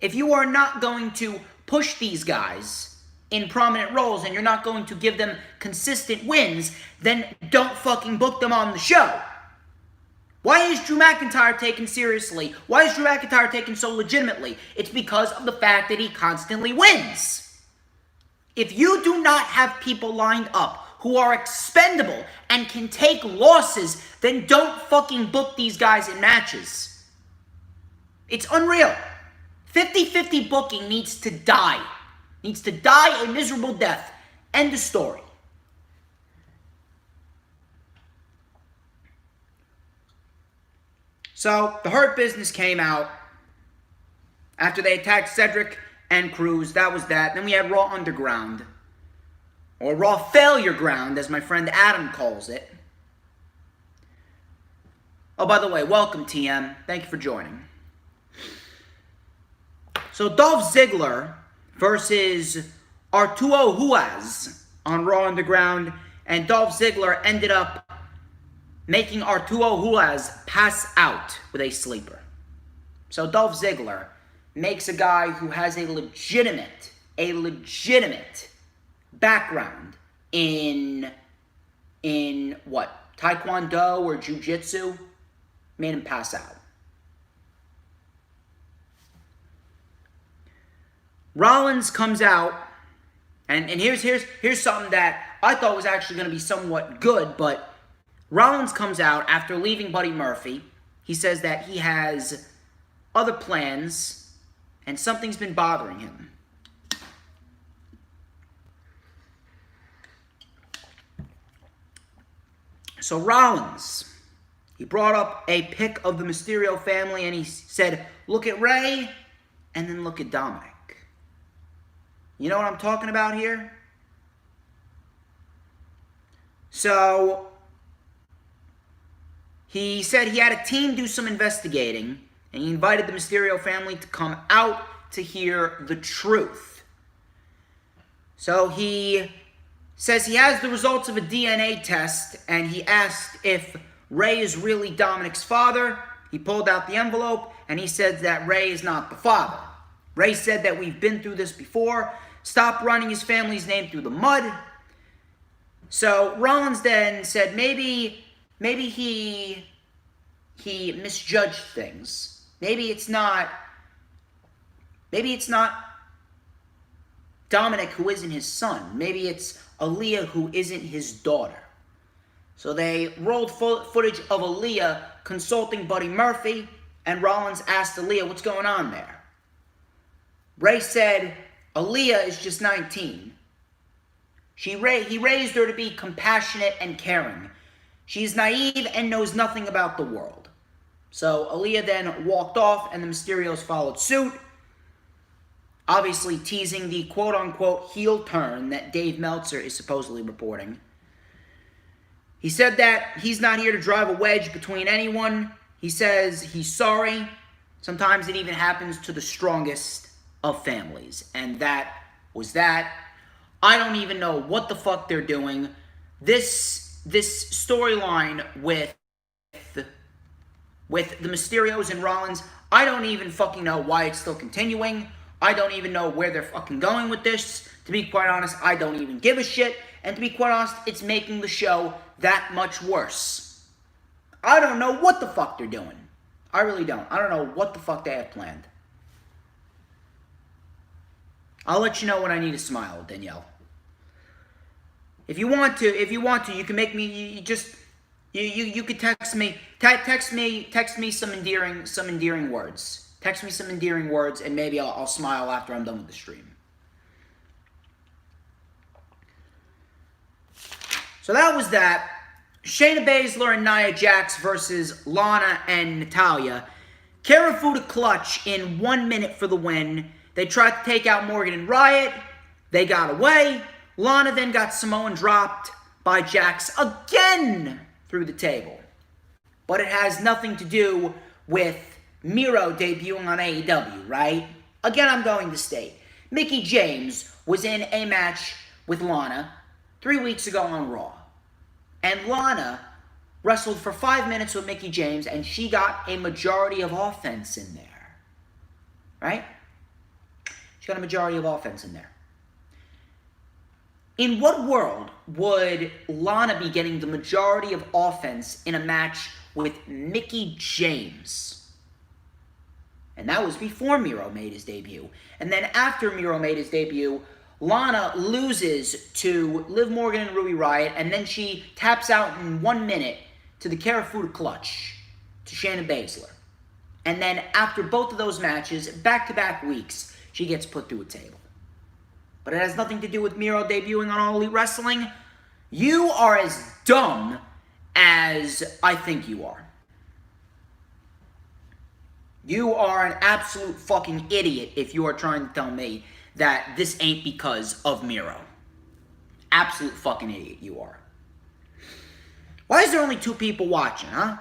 If you are not going to push these guys in prominent roles and you're not going to give them consistent wins, then don't fucking book them on the show. Why is Drew McIntyre taken seriously? Why is Drew McIntyre taken so legitimately? It's because of the fact that he constantly wins. If you do not have people lined up who are expendable and can take losses, then don't fucking book these guys in matches. It's unreal. 50-50 booking needs to die. Needs to die a miserable death. End of story. So, the Hurt Business came out after they attacked Cedric and Cruz. That was that. Then we had Raw Underground. Or Raw Failure Ground, as my friend Adam calls it. Oh, by the way, welcome, TM. Thank you for joining. So, Dolph Ziggler versus Arturo Ruas on Raw Underground. And Dolph Ziggler ended up making Arturo Ruas pass out with a sleeper. So, Dolph Ziggler makes a guy who has a legitimate background in what? taekwondo or jiu-jitsu, made him pass out. Rollins comes out, and here's something that I thought was actually going to be somewhat good, but Rollins comes out after leaving Buddy Murphy. He says that he has other plans, and something's been bothering him. So Rollins, he brought up a pic of the Mysterio family, and he said, look at Ray, and then look at Dominic. You know what I'm talking about here? So, he said he had a team do some investigating, and he invited the Mysterio family to come out to hear the truth. So he says he has the results of a DNA test, and he asked if Ray is really Dominic's father. He pulled out the envelope, and he said that Ray is not the father. Ray said that we've been through this before. Stop running his family's name through the mud. So Rollins then said maybe he misjudged things. Maybe it's not Dominic who isn't his son. Maybe it's Aliyah who isn't his daughter. So they rolled footage of Aliyah consulting Buddy Murphy, and Rollins asked Aliyah, what's going on there? Ray said, Aliyah is just 19. He raised her to be compassionate and caring. She's naive and knows nothing about the world. So Aliyah then walked off, and the Mysterios followed suit, obviously teasing the quote-unquote heel turn that Dave Meltzer is supposedly reporting. He said that he's not here to drive a wedge between anyone. He says he's sorry. Sometimes it even happens to the strongest of families. And that was that. I don't even know what the fuck they're doing. This storyline with the Mysterios and Rollins, I don't even fucking know why it's still continuing. I don't even know where they're fucking going with this. To be quite honest, I don't even give a shit. And to be quite honest, it's making the show that much worse. I don't know what the fuck they're doing. I really don't. I don't know what the fuck they have planned. I'll let you know when I need a smile, Danielle. If you want to, you can make me. You could text me. Text me some endearing words. Text me some endearing words, and maybe I'll smile after I'm done with the stream. So that was that. Shayna Baszler and Nia Jax versus Lana and Natalya. Karafuda clutch in 1 minute for the win. They tried to take out Morgan and Riot. They got away. Lana then got Samoan dropped by Jax again through the table. But it has nothing to do with Miro debuting on AEW, right? Again, I'm going to state. Mickie James was in a match with Lana 3 weeks ago on Raw. And Lana wrestled for 5 minutes with Mickie James, and she got a majority of offense in there. Right? She got a majority of offense in there. In what world would Lana be getting the majority of offense in a match with Mickie James? And that was before Miro made his debut. And then after Miro made his debut, Lana loses to Liv Morgan and Ruby Riott, and then she taps out in 1 minute to the Karafuda clutch to Shayna Baszler. And then after both of those matches, back-to-back weeks, she gets put through a table. But it has nothing to do with Miro debuting on All Elite Wrestling. You are as dumb as I think you are. You are an absolute fucking idiot if you are trying to tell me that this ain't because of Miro. Absolute fucking idiot you are. Why is there only 2 people watching, huh?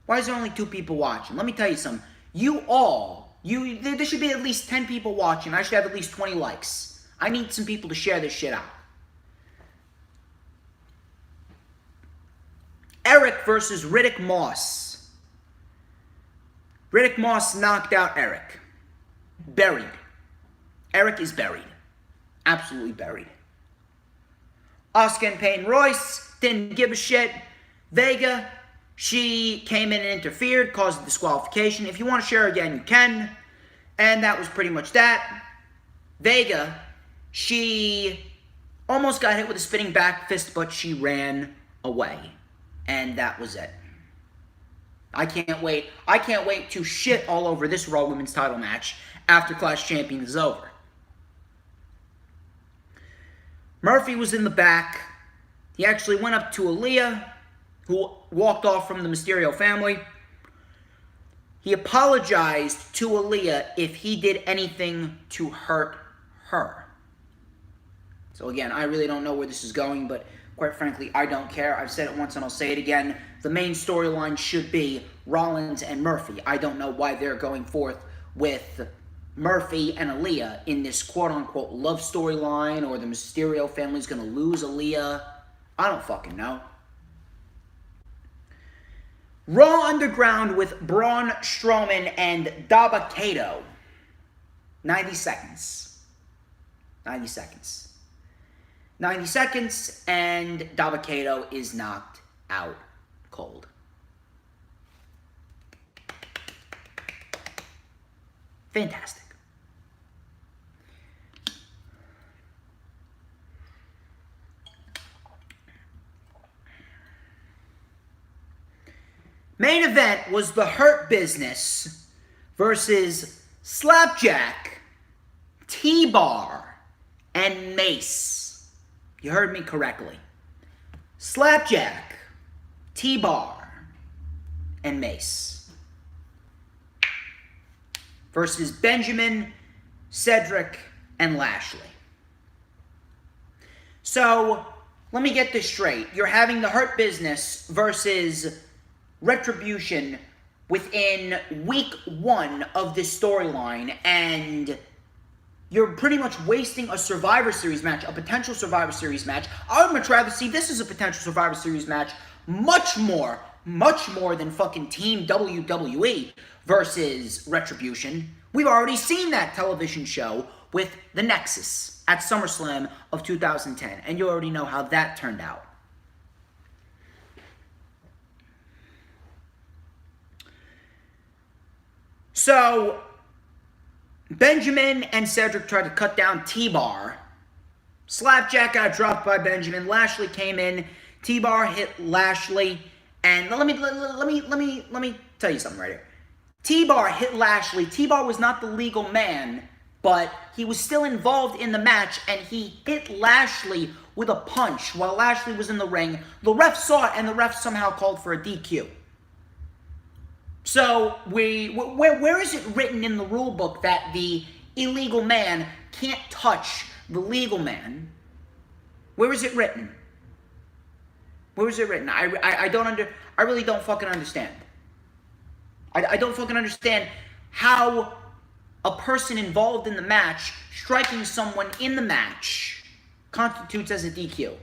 Why is there only 2 people watching? Let me tell you something. There should be at least 10 people watching. I should have at least 20 likes. I need some people to share this shit out. Eric versus Riddick Moss. Riddick Moss knocked out Eric. Buried. Eric is buried. Absolutely buried. Asuka and Peyton Royce didn't give a shit. Vega, she came in and interfered, caused a disqualification. If you want to share again, you can. And that was pretty much that. Vega, she almost got hit with a spinning back fist, but she ran away. And that was it. I can't wait. I can't wait to shit all over this Raw Women's title match after Clash Champions is over. Murphy was in the back. He actually went up to Aliyah, who walked off from the Mysterio family. He apologized to Aliyah if he did anything to hurt her. So again, I really don't know where this is going, but quite frankly, I don't care. I've said it once and I'll say it again. The main storyline should be Rollins and Murphy. I don't know why they're going forth with Murphy and Aliyah in this quote-unquote love storyline, or the Mysterio family's going to lose Aliyah. I don't fucking know. Raw Underground with Braun Strowman and Dabba-Kato. 90 seconds. 90 seconds. 90 seconds, and Dabba-Kato is knocked out cold. Fantastic. Main event was the Hurt Business versus Slapjack, T-Bar, and Mace. You heard me correctly. Slapjack, T-Bar, and Mace. Versus Benjamin, Cedric, and Lashley. So, let me get this straight. You're having the Hurt Business versus Retribution within week 1 of this storyline, and you're pretty much wasting a Survivor Series match, a potential Survivor Series match. I would much rather see this as a potential Survivor Series match much more than fucking Team WWE versus Retribution. We've already seen that television show with the Nexus at SummerSlam of 2010, and you already know how that turned out. So, Benjamin and Cedric tried to cut down T-Bar. Slapjack got dropped by Benjamin. Lashley came in. T-Bar hit Lashley, and let me tell you something right here. T-Bar hit Lashley. T-Bar was not the legal man, but he was still involved in the match, and he hit Lashley with a punch while Lashley was in the ring. The ref saw it, and the ref somehow called for a DQ. So, where is it written in the rule book that the illegal man can't touch the legal man? Where is it written? Where is it written? I really don't fucking understand. I don't fucking understand how a person involved in the match striking someone in the match constitutes as a DQ.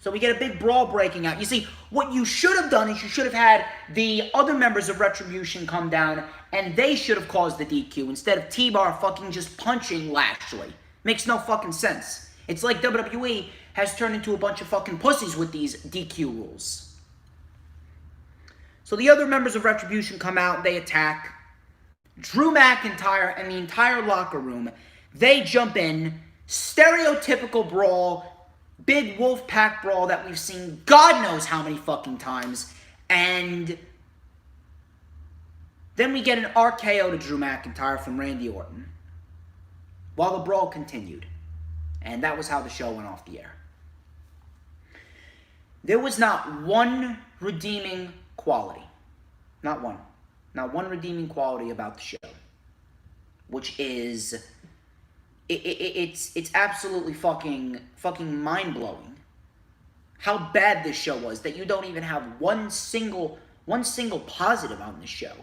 So we get a big brawl breaking out. You see, what you should have done is you should have had the other members of Retribution come down, and they should have caused the DQ instead of T-Bar fucking just punching Lashley. Makes no fucking sense. It's like WWE has turned into a bunch of fucking pussies with these DQ rules. So the other members of Retribution come out, they attack. Drew McIntyre and the entire locker room, they jump in. Stereotypical brawl. Big wolf pack brawl that we've seen God knows how many fucking times. And then we get an RKO to Drew McIntyre from Randy Orton while the brawl continued. And that was how the show went off the air. There was not one redeeming quality. Not one. Not one redeeming quality about the show. Which is... It's absolutely fucking mind-blowing how bad this show was, that you don't even have one single positive on this show.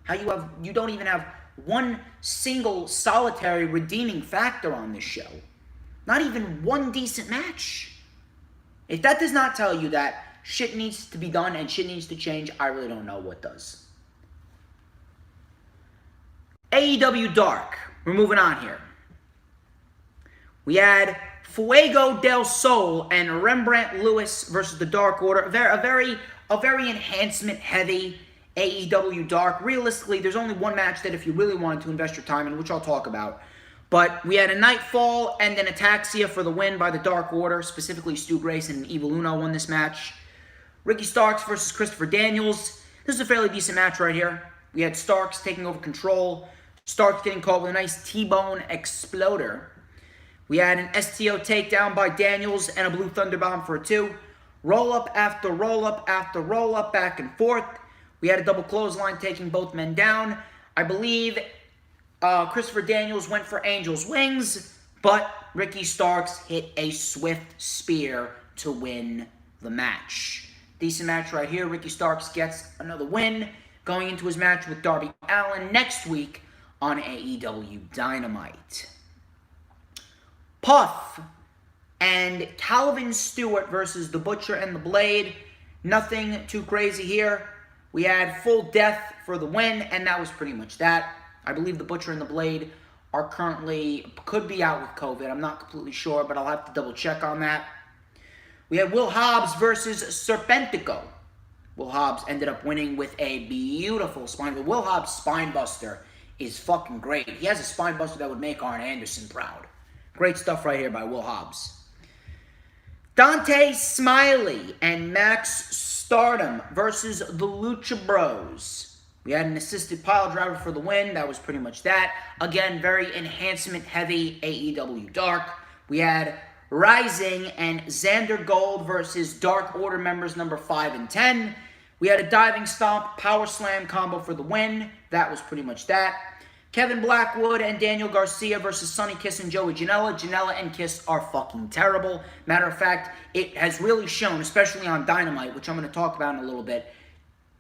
How you don't even have one single solitary redeeming factor on this show. Not even one decent match. If that does not tell you that shit needs to be done and shit needs to change, I really don't know what does. AEW Dark. We're moving on here. We had Fuego del Sol and Rembrandt Lewis versus the Dark Order. A very a very enhancement-heavy AEW Dark. Realistically, there's only one match that if you really wanted to invest your time in, which I'll talk about. But we had a Nightfall and then Ataxia for the win by the Dark Order. Specifically, Stu Grayson and Evil Uno won this match. Ricky Starks versus Christopher Daniels. This is a fairly decent match right here. We had Starks taking over control. Starks getting caught with a nice T-bone exploder. We had an STO takedown by Daniels and a Blue Thunder Bomb for a 2. Roll-up after roll-up after roll-up, back and forth. We had a double clothesline taking both men down. I believe Christopher Daniels went for Angel's Wings, but Ricky Starks hit a swift spear to win the match. Decent match right here. Ricky Starks gets another win, going into his match with Darby Allin next week on AEW Dynamite. Puff and Calvin Stewart versus The Butcher and The Blade. Nothing too crazy here. We had Full Death for the win, and that was pretty much that. I believe The Butcher and The Blade are could be out with COVID. I'm not completely sure, but I'll have to double check on that. We had Will Hobbs versus Serpentico. Will Hobbs ended up winning with a beautiful spine. But Will Hobbs' spine buster is fucking great. He has a spine buster that would make Arn Anderson proud. Great stuff right here by Will Hobbs. Dante Smiley and Max Stardom versus the Lucha Bros. We had an assisted pile driver for the win. That was pretty much that. Again, very enhancement-heavy AEW Dark. We had Rising and Xander Gold versus Dark Order members number 5 and 10. We had a diving stomp power slam combo for the win. That was pretty much that. Kevin Blackwood and Daniel Garcia versus Sonny Kiss and Joey Janela. Janela and Kiss are fucking terrible. Matter of fact, it has really shown, especially on Dynamite, which I'm going to talk about in a little bit.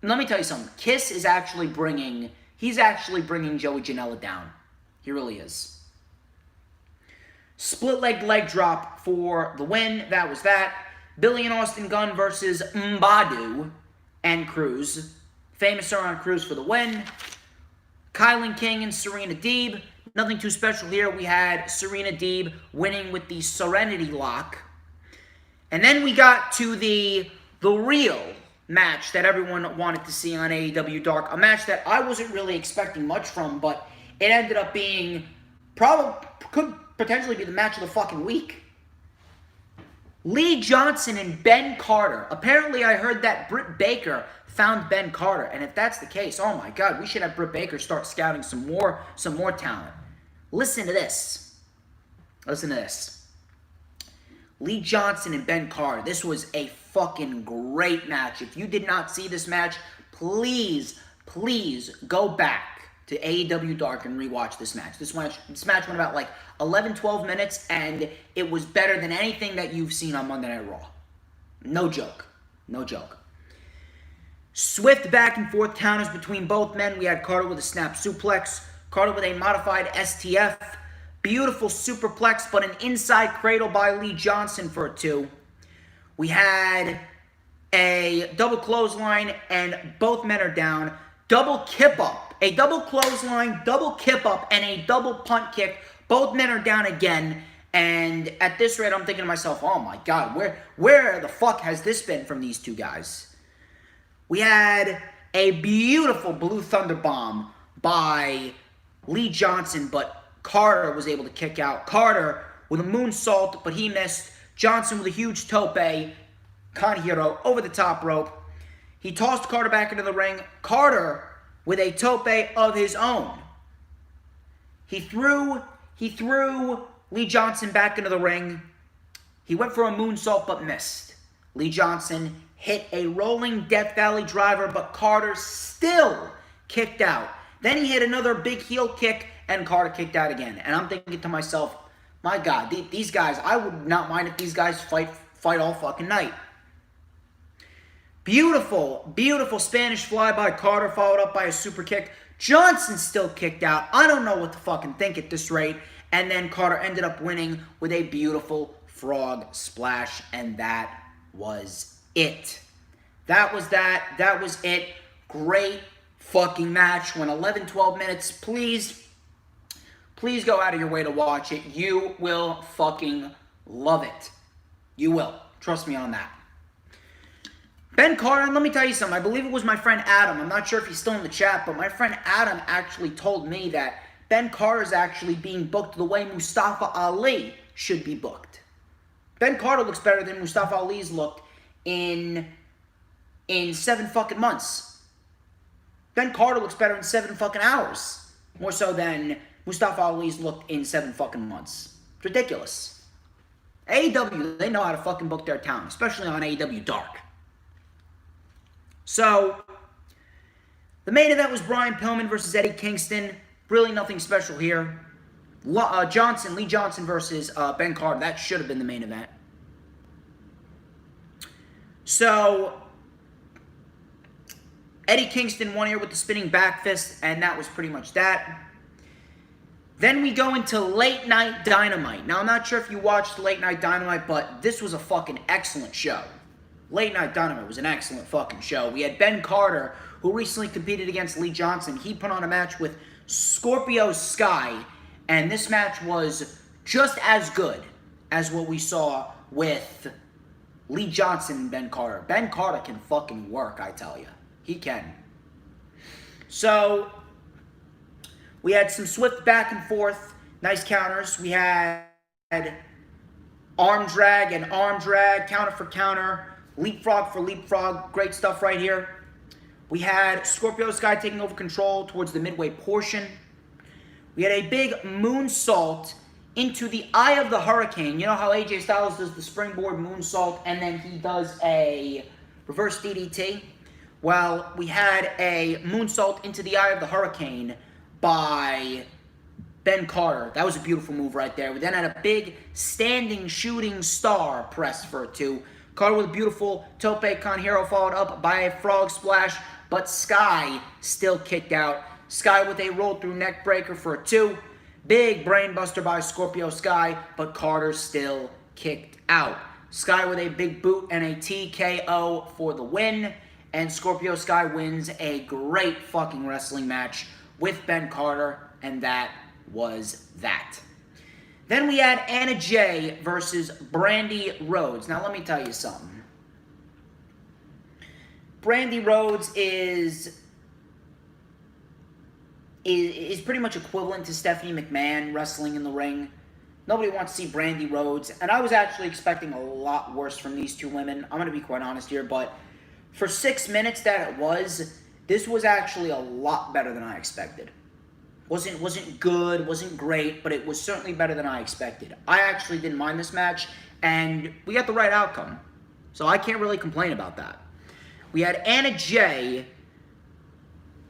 Let me tell you something. Kiss is actually bringing Joey Janela down. He really is. Split leg drop for the win. That was that. Billy and Austin Gunn versus Mbadu and Cruz. Famous around Cruz for the win. Kylan King and Serena Deeb. Nothing too special here. We had Serena Deeb winning with the Serenity Lock. And then we got to the real match that everyone wanted to see on AEW Dark. A match that I wasn't really expecting much from, but it ended up being could potentially be the match of the fucking week. Lee Johnson and Ben Carter. Apparently, I heard that Britt Baker found Ben Carter, and if that's the case, oh my God, we should have Britt Baker start scouting some more talent. Listen to this. Listen to this. Lee Johnson and Ben Carter. This was a fucking great match. If you did not see this match, please go back to AEW Dark and rewatch this match. This match went about like 11-12 minutes, and it was better than anything that you've seen on Monday Night Raw. No joke. No joke. Swift back and forth counters between both men. We had Carter with a snap suplex, Carter with a modified STF, beautiful superplex, but an inside cradle by Lee Johnson for a 2. We had a double clothesline, and both men are down. Double kip up. A double clothesline, double kip up, and a double punt kick. Both men are down again. And at this rate, I'm thinking to myself, oh my God, where the fuck has this been from these two guys? We had a beautiful Blue Thunder Bomb by Lee Johnson, but Carter was able to kick out. Carter with a moonsault, but he missed. Johnson with a huge tope, Kanehiro over the top rope. He tossed Carter back into the ring. Carter with a tope of his own. He threw Lee Johnson back into the ring. He went for a moonsault but missed. Lee Johnson hit a rolling Death Valley driver, but Carter still kicked out. Then he hit another big heel kick, and Carter kicked out again. And I'm thinking to myself, my God, these guys, I would not mind if these guys fight all fucking night. Beautiful, beautiful Spanish fly by Carter, followed up by a super kick. Johnson still kicked out. I don't know what to fucking think at this rate. And then Carter ended up winning with a beautiful frog splash, and that was it. That was that. That was it. Great fucking match. Went 11-12 minutes. Please go out of your way to watch it. You will fucking love it. You will. Trust me on that. Ben Carter, and let me tell you something. I believe it was my friend Adam. I'm not sure if he's still in the chat, but my friend Adam actually told me that Ben Carter is actually being booked the way Mustafa Ali should be booked. Ben Carter looks better than Mustafa Ali's looked in 7 fucking months. Ben Carter looks better in 7 fucking hours. More so than Mustafa Ali's looked in 7 fucking months. It's ridiculous. AEW, they know how to fucking book their talent, especially on AEW Dark. So, the main event was Brian Pillman versus Eddie Kingston. Really nothing special here. Lee Johnson versus Ben Carter. That should have been the main event. So, Eddie Kingston won here with the spinning back fist, and that was pretty much that. Then we go into Late Night Dynamite. Now, I'm not sure if you watched Late Night Dynamite, but this was a fucking excellent show. Late Night Dynamite was an excellent fucking show. We had Ben Carter, who recently competed against Lee Johnson. He put on a match with Scorpio Sky, and this match was just as good as what we saw with Lee Johnson and Ben Carter. Ben Carter can fucking work, I tell you. He can. So, we had some swift back and forth, nice counters. We had arm drag and arm drag, counter for counter, leapfrog for leapfrog. Great stuff right here. We had Scorpio Sky taking over control towards the midway portion. We had a big moonsault into the eye of the hurricane. You know how AJ Styles does the springboard moonsault and then he does a reverse DDT? Well, we had a moonsault into the eye of the hurricane by Ben Carter. That was a beautiful move right there. We then had a big standing shooting star press for a 2. Carter with a beautiful tope con hero followed up by a frog splash, but Sky still kicked out. Sky with a roll through neck breaker for a 2. Big brain buster by Scorpio Sky, but Carter still kicked out. Sky with a big boot and a TKO for the win. And Scorpio Sky wins a great fucking wrestling match with Ben Carter, and that was that. Then we had Anna Jay versus Brandy Rhodes. Now, let me tell you something. Brandy Rhodes is pretty much equivalent to Stephanie McMahon wrestling in the ring. Nobody wants to see Brandy Rhodes, and I was actually expecting a lot worse from these two women. I'm going to be quite honest here, but for 6 minutes that it was, this was actually a lot better than I expected. Wasn't good, wasn't great, but it was certainly better than I expected. I actually didn't mind this match, and we got the right outcome. So I can't really complain about that. We had Anna Jay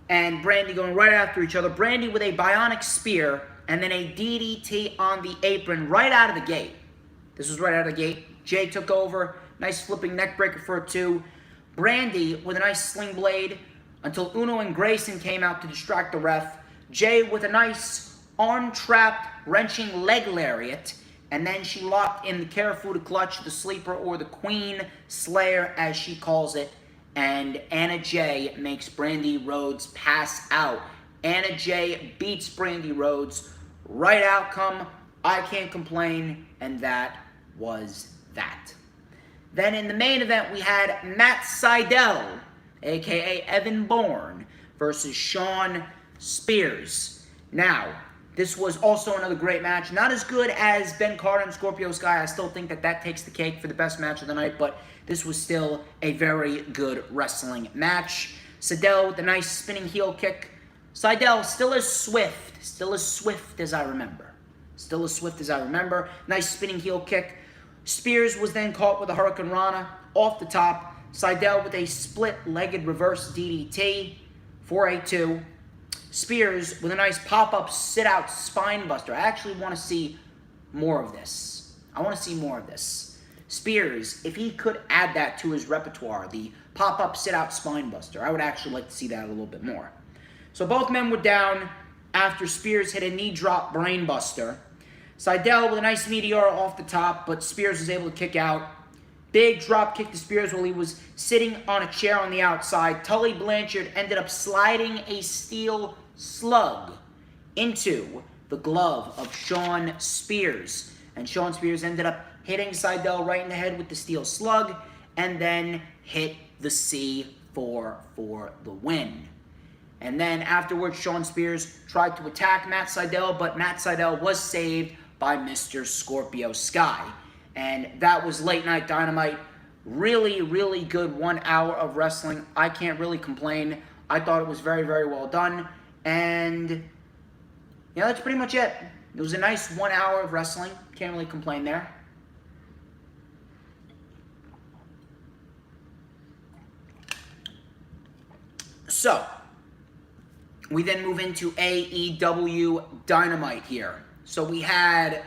and Brandy going right after each other. Brandy with a bionic spear, and then a DDT on the apron right out of the gate. This was right out of the gate. Jay took over. Nice flipping neck breaker for a 2. Brandy with a nice sling blade until Uno and Grayson came out to distract the ref. Jay with a nice arm-trapped, wrenching leg lariat. And then she locked in the Karafuda clutch, the sleeper, or the Queen Slayer, as she calls it. And Anna Jay makes Brandy Rhodes pass out. Anna Jay beats Brandy Rhodes. Right outcome. I can't complain. And that was that. Then in the main event, we had Matt Sydal, a.k.a. Evan Bourne, versus Shawn Spears. Now, this was also another great match. Not as good as Ben Carter and Scorpio Sky. I still think that takes the cake for the best match of the night, but this was still a very good wrestling match. Sydal with a nice spinning heel kick. Sydal still as swift as I remember. Nice spinning heel kick. Spears was then caught with a Hurricane Rana off the top. Sydal with a split-legged reverse DDT for a 2. Spears with a nice pop-up sit-out spine buster. I actually want to see more of this. Spears, if he could add that to his repertoire, the pop-up sit-out spine buster, I would actually like to see that a little bit more. So both men were down after Spears hit a knee drop brain buster. Sydal with a nice meteor off the top, but Spears was able to kick out. Big drop kick to Spears while he was sitting on a chair on the outside. Tully Blanchard ended up sliding a steel slug into the glove of Shawn Spears. And Shawn Spears ended up hitting Sydal right in the head with the steel slug, and then hit the C4 for the win. And then afterwards, Shawn Spears tried to attack Matt Sydal, but Matt Sydal was saved by Mr. Scorpio Sky. And that was Late Night Dynamite. Really, really good 1 hour of wrestling. I can't really complain. I thought it was very, very well done. And yeah, that's pretty much it. It was a nice 1 hour of wrestling. Can't really complain there. So, we then move into AEW Dynamite here. So we had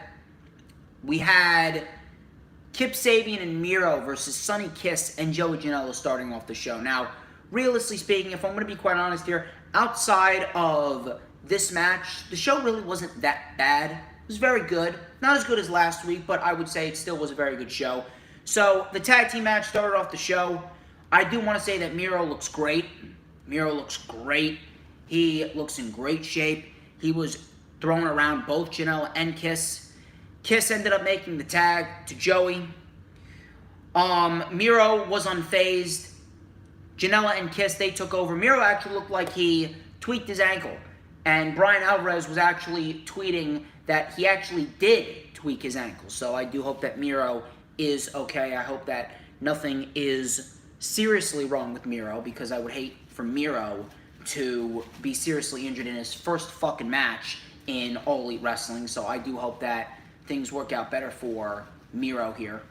Kip Sabian and Miro versus Sonny Kiss and Joey Janela starting off the show. Now, realistically speaking, if I'm going to be quite honest here, outside of this match, the show really wasn't that bad. It was very good. Not as good as last week, but I would say it still was a very good show. So, the tag team match started off the show. I do want to say that Miro looks great. Miro looks great. He looks in great shape. He was throwing around both Janela and Kiss. Kiss ended up making the tag to Joey. Miro was unfazed. Janela and Kiss, they took over. Miro actually looked like he tweaked his ankle. And Brian Alvarez was actually tweeting that he actually did tweak his ankle. So I do hope that Miro is okay. I hope that nothing is seriously wrong with Miro, because I would hate for Miro to be seriously injured in his first fucking match in All Elite Wrestling. So I do hope that things work out better for Miro here.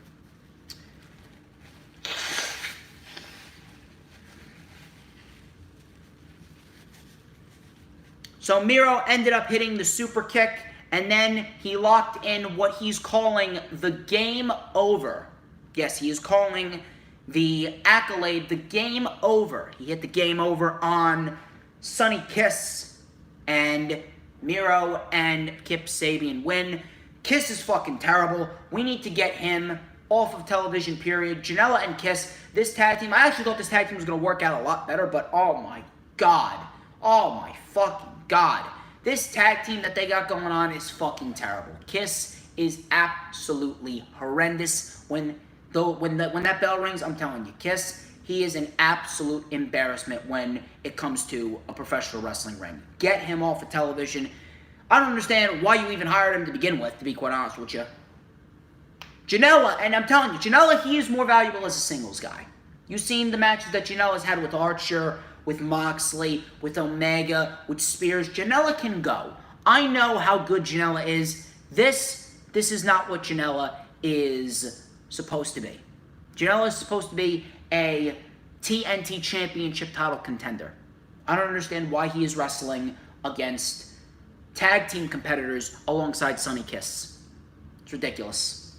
So Miro ended up hitting the super kick, and then he locked in what he's calling the game over. Yes, he is calling the accolade the game over. He hit the game over on Sonny Kiss, and Miro and Kip Sabian win. Kiss is fucking terrible. We need to get him off of television, period. Janela and Kiss, this tag team, I actually thought this tag team was going to work out a lot better, but oh my god. Oh my fucking god. This tag team that they got going on is fucking terrible. Kiss is absolutely horrendous. When that bell rings, I'm telling you, Kiss, he is an absolute embarrassment when it comes to a professional wrestling ring. Get him off of television. I don't understand why you even hired him to begin with, to be quite honest with you. Janela, and I'm telling you, Janela, he is more valuable as a singles guy. You've seen the matches that Janela's had with Archer, with Moxley, with Omega, with Spears. Janela can go. I know how good Janela is. This is not what Janela is supposed to be. Janela is supposed to be a TNT Championship title contender. I don't understand why he is wrestling against tag team competitors alongside Sonny Kiss. It's ridiculous.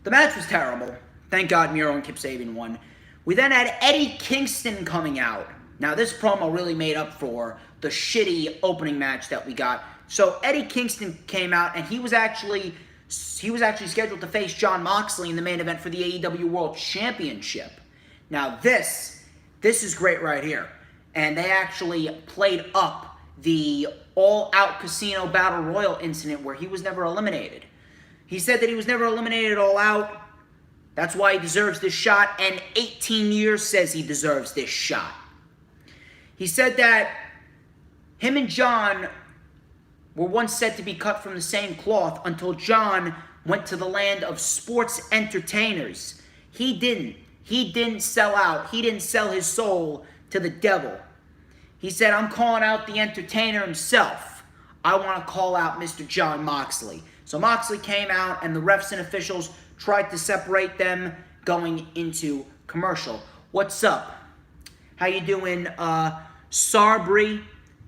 The match was terrible. Thank God Miro and Kip Sabian won. We then had Eddie Kingston coming out. Now, this promo really made up for the shitty opening match that we got. So, Eddie Kingston came out, and he was actually scheduled to face Jon Moxley in the main event for the AEW World Championship. Now, this is great right here. And they actually played up the all-out casino battle royal incident where he was never eliminated. He said that he was never eliminated all out. That's why he deserves this shot, and 18 years says he deserves this shot. He said that him and John were once said to be cut from the same cloth until John went to the land of sports entertainers. He didn't. He didn't sell out. He didn't sell his soul to the devil. He said, I'm calling out the entertainer himself. I want to call out Mr. Jon Moxley. So Moxley came out, and the refs and officials tried to separate them going into commercial. What's up? How you doing, Sarbri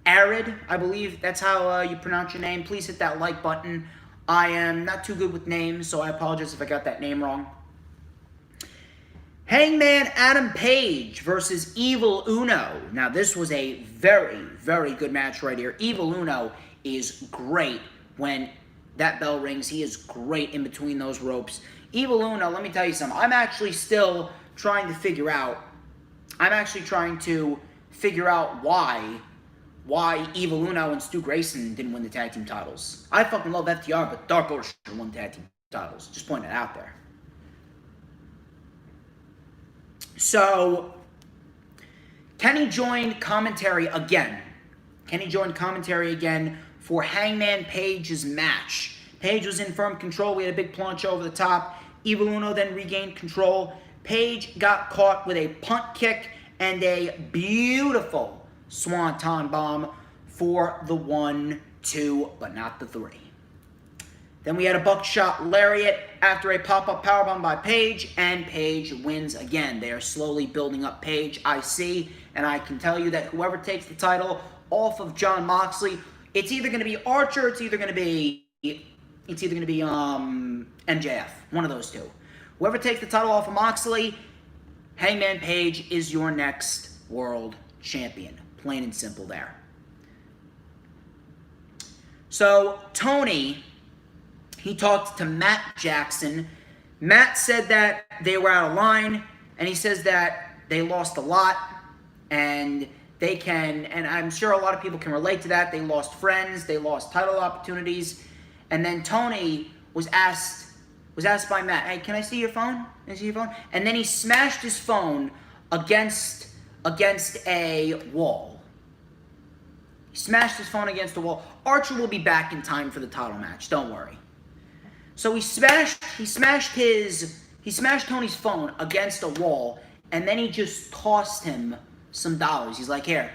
Arid? I believe that's how you pronounce your name. Please hit that like button. I am not too good with names, so I apologize if I got that name wrong. Hangman Adam Page versus Evil Uno. Now, this was a very, very good match right here. Evil Uno is great when that bell rings. He is great in between those ropes. Evil Uno, let me tell you something. I'm actually still trying to figure out why Evil Uno and Stu Grayson didn't win the tag team titles. I fucking love FTR, but Dark Order should have won the tag team titles. Just pointing it out there. So, Kenny joined commentary again. For Hangman Page's match. Page was in firm control. We had a big plancha over the top. Evil Uno then regained control. Page got caught with a punt kick and a beautiful swanton bomb for the 1, 2, but not the 3. Then we had a buckshot lariat after a pop-up powerbomb by Page, and Page wins again. They are slowly building up Page, I see, and I can tell you that whoever takes the title off of Jon Moxley, it's either going to be Archer, it's either going to be MJF, one of those two. Whoever takes the title off of Moxley, Hangman Page is your next world champion. Plain and simple there. So, Tony, he talked to Matt Jackson. Matt said that they were out of line, and he says that they lost a lot, and they can, and I'm sure a lot of people can relate to that. They lost friends, they lost title opportunities, and then Tony was asked by Matt, hey, can I see your phone? Can I see your phone? And then he smashed his phone against a wall. He smashed his phone against the wall. Archer will be back in time for the title match, don't worry. So he smashed Tony's phone against a wall, and then he just tossed him some dollars. He's like, here,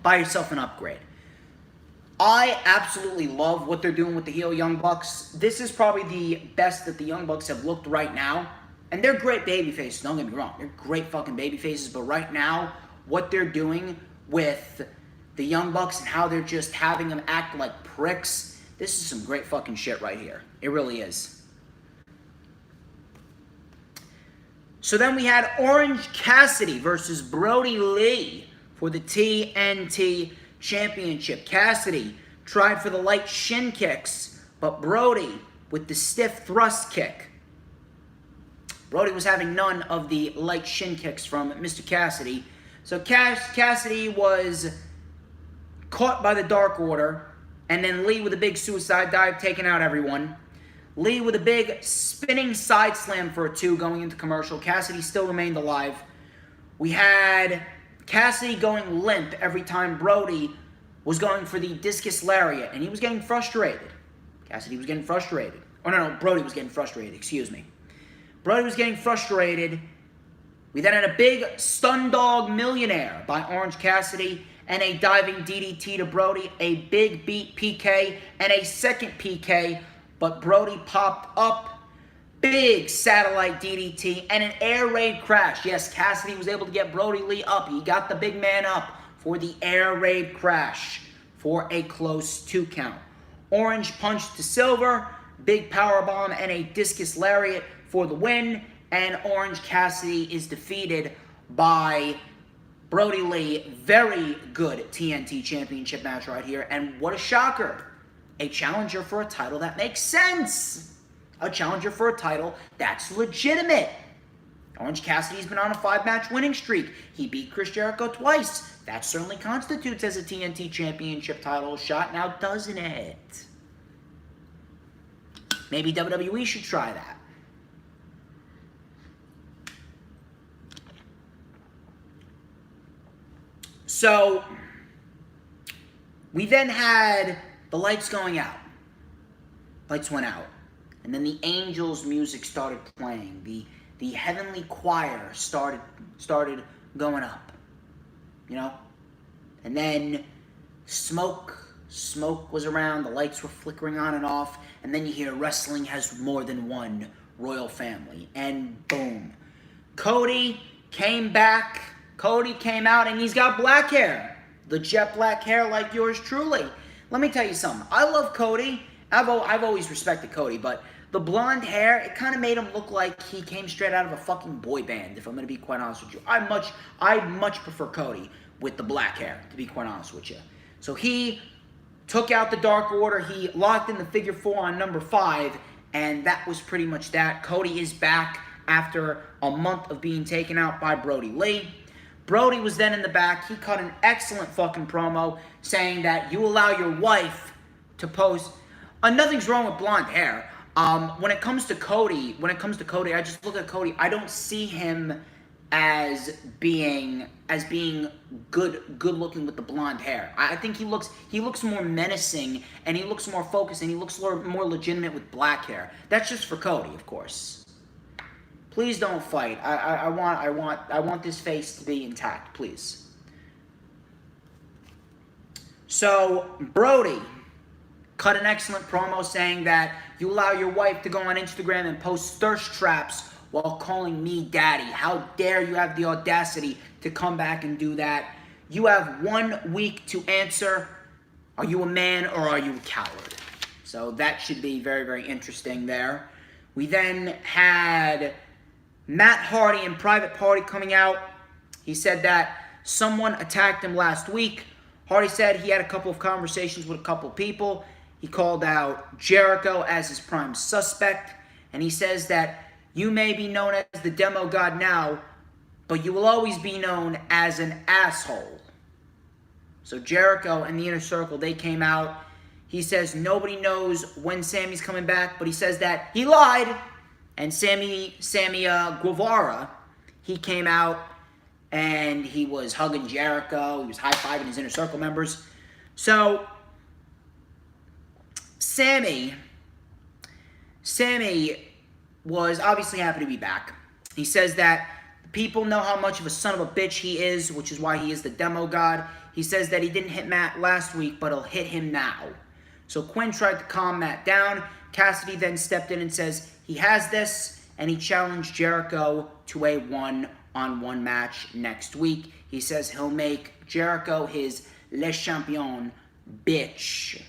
buy yourself an upgrade. I absolutely love what they're doing with the heel Young Bucks. This is probably the best that the Young Bucks have looked right now. And they're great baby faces, don't get me wrong. They're great fucking baby faces. But right now, what they're doing with the Young Bucks and how they're just having them act like pricks, this is some great fucking shit right here. It really is. So then we had Orange Cassidy versus Brody Lee for the TNT Championship. Cassidy tried for the light shin kicks, but Brody with the stiff thrust kick. Brody was having none of the light shin kicks from Mr. Cassidy. So Cassidy was caught by the Dark Order, and then Lee with a big suicide dive taking out everyone. Lee with a big spinning side slam for a 2 going into commercial. Cassidy still remained alive. We had Cassidy going limp every time Brody was going for the discus lariat, and he was getting frustrated. Cassidy was getting frustrated. Oh, no, Brody was getting frustrated, excuse me. Brody was getting frustrated. We then had a big stun dog millionaire by Orange Cassidy and a diving DDT to Brody, a big beat PK, and a second PK, but Brody popped up. Big satellite DDT and an air raid crash. Yes, Cassidy was able to get Brody Lee up. He got the big man up for the air raid crash for a close 2 count. Orange punch to Silver, big power bomb and a discus lariat for the win. And Orange Cassidy is defeated by Brody Lee. Very good TNT Championship match right here. And what a shocker. A challenger for a title that makes sense. A challenger for a title that's legitimate. Orange Cassidy's been on a 5-match winning streak. He beat Chris Jericho twice. That certainly constitutes as a TNT Championship title shot now, doesn't it? Maybe WWE should try that. So, we then had the lights going out. Lights went out. And then the Angels music started playing. The heavenly choir started going up. You know? And then smoke was around, the lights were flickering on and off, and then you hear wrestling has more than one royal family. And boom. Cody came back. Cody came out and he's got black hair. The jet black hair like yours truly. Let me tell you something. I love Cody. I've always respected Cody, but the blonde hair, it kind of made him look like he came straight out of a fucking boy band, if I'm going to be quite honest with you. I much prefer Cody with the black hair, to be quite honest with you. So he took out the Dark Order. He locked in the figure 4 on number 5, and that was pretty much that. Cody is back after a month of being taken out by Brody Lee. Brody was then in the back. He cut an excellent fucking promo saying that you allow your wife to post. Nothing's wrong with blonde hair. When it comes to Cody, I just look at Cody. I don't see him as being good looking with the blonde hair. I think he looks more menacing, and he looks more focused, and he looks more legitimate with black hair. That's just for Cody, of course. Please don't fight. I want this face to be intact, please. So Brody cut an excellent promo saying that you allow your wife to go on Instagram and post thirst traps while calling me daddy. How dare you have the audacity to come back and do that? You have 1 week to answer. Are you a man or are you a coward? So that should be very, very interesting there. We then had Matt Hardy in Private Party coming out. He said that someone attacked him last week. Hardy said he had a couple of conversations with a couple of people. He called out Jericho as his prime suspect. And he says that you may be known as the demo god now, but you will always be known as an asshole. So Jericho and the Inner Circle, they came out. He says nobody knows when Sammy's coming back, but he says that he lied. And Sammy Guevara, he came out and he was hugging Jericho. He was high-fiving his Inner Circle members. So Sammy was obviously happy to be back. He says that people know how much of a son of a bitch he is, which is why he is the demo god. He says that he didn't hit Matt last week, but he'll hit him now. So Quinn tried to calm Matt down. Cassidy then stepped in and says he has this, and he challenged Jericho to a one-on-one match next week. He says he'll make Jericho his Le Champion bitch.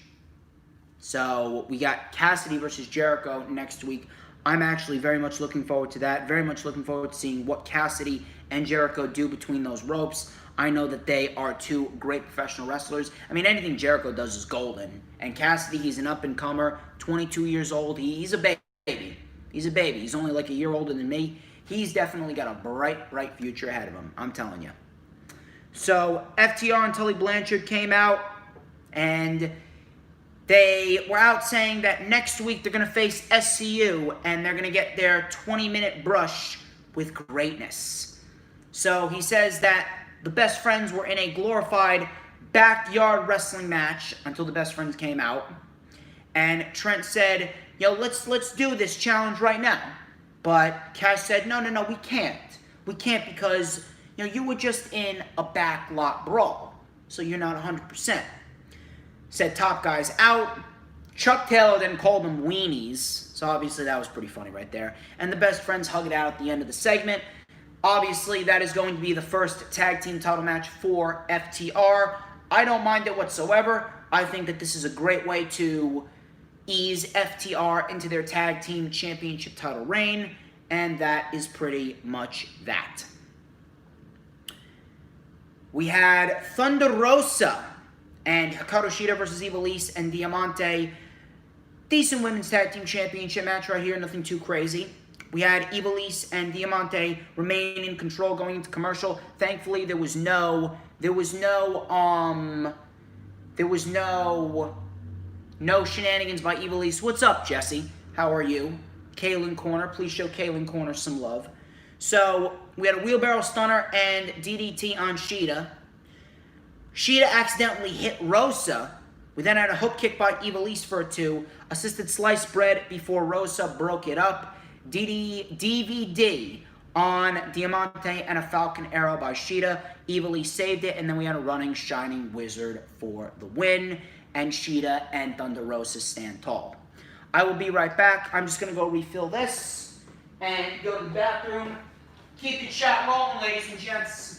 So we got Cassidy versus Jericho next week. I'm actually very much looking forward to that. Very much looking forward to seeing what Cassidy and Jericho do between those ropes. I know that they are two great professional wrestlers. I mean, anything Jericho does is golden. And Cassidy, he's an up-and-comer, 22 years old. He's a baby. He's a baby. He's only like a year older than me. He's definitely got a bright future ahead of him. I'm telling you. So FTR and Tully Blanchard came out, and they were out saying that next week they're going to face SCU, and they're going to get their 20-minute brush with greatness. So he says that the Best Friends were in a glorified backyard wrestling match until the Best Friends came out. And Trent said, yo, let's do this challenge right now. But Cash said, no, we can't. We can't because, you were just in a backlot brawl. So you're not 100%. Said top guys out. Chuck Taylor then called them weenies. So obviously that was pretty funny right there. And the Best Friends hug it out at the end of the segment. Obviously that is going to be the first tag team title match for FTR. I don't mind it whatsoever. I think that this is a great way to ease FTR into their tag team championship title reign. And that is pretty much that. We had Thunder Rosa and Hikaru Shida versus Ivelisse and Diamante. Decent women's tag team championship match right here, nothing too crazy. We had Ivelisse and Diamante remain in control going into commercial. Thankfully, there was no shenanigans by Ivelisse. What's up, Jesse? How are you? Kaylin Corner, please show Kaylin Corner some love. So we had a wheelbarrow stunner and DDT on Shida. Shida accidentally hit Rosa. We then had a hook kick by Ivelisse for a 2. Assisted sliced bread before Rosa broke it up. DVD on Diamante and a Falcon Arrow by Shida. Ivelisse saved it, and then we had a running Shining Wizard for the win. And Shida and Thunder Rosa stand tall. I will be right back. I'm just going to go refill this and go to the bathroom. Keep the chat rolling, ladies and gents.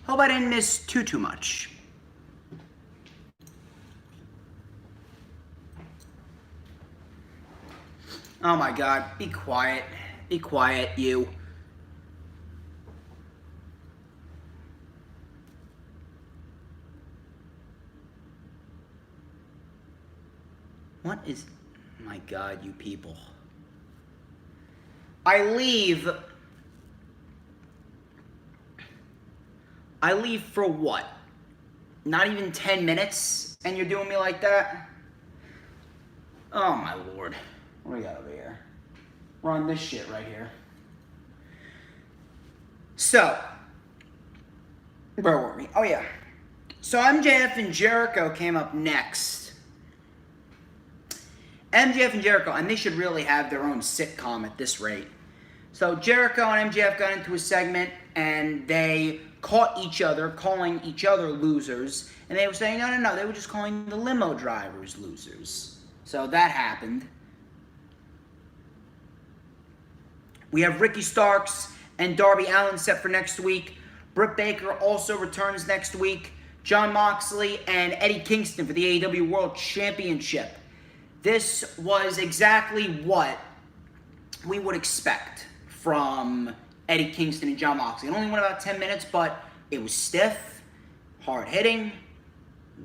Hope I didn't miss too much. Oh my God, be quiet. Be quiet, you. What is... My God, you people. I leave for what? Not even 10 minutes, and you're doing me like that? Oh my Lord. What do we got over here? We're on this shit right here. So, where were we? Oh yeah. So MJF and Jericho came up next. MJF and Jericho, and they should really have their own sitcom at this rate. So Jericho and MJF got into a segment, and they caught each other, calling each other losers, and they were saying, no, they were just calling the limo drivers losers. So that happened. We have Ricky Starks and Darby Allin set for next week. Britt Baker also returns next week. Jon Moxley and Eddie Kingston for the AEW World Championship. This was exactly what we would expect from Eddie Kingston and Jon Moxley. It only went about 10 minutes, but it was stiff, hard-hitting,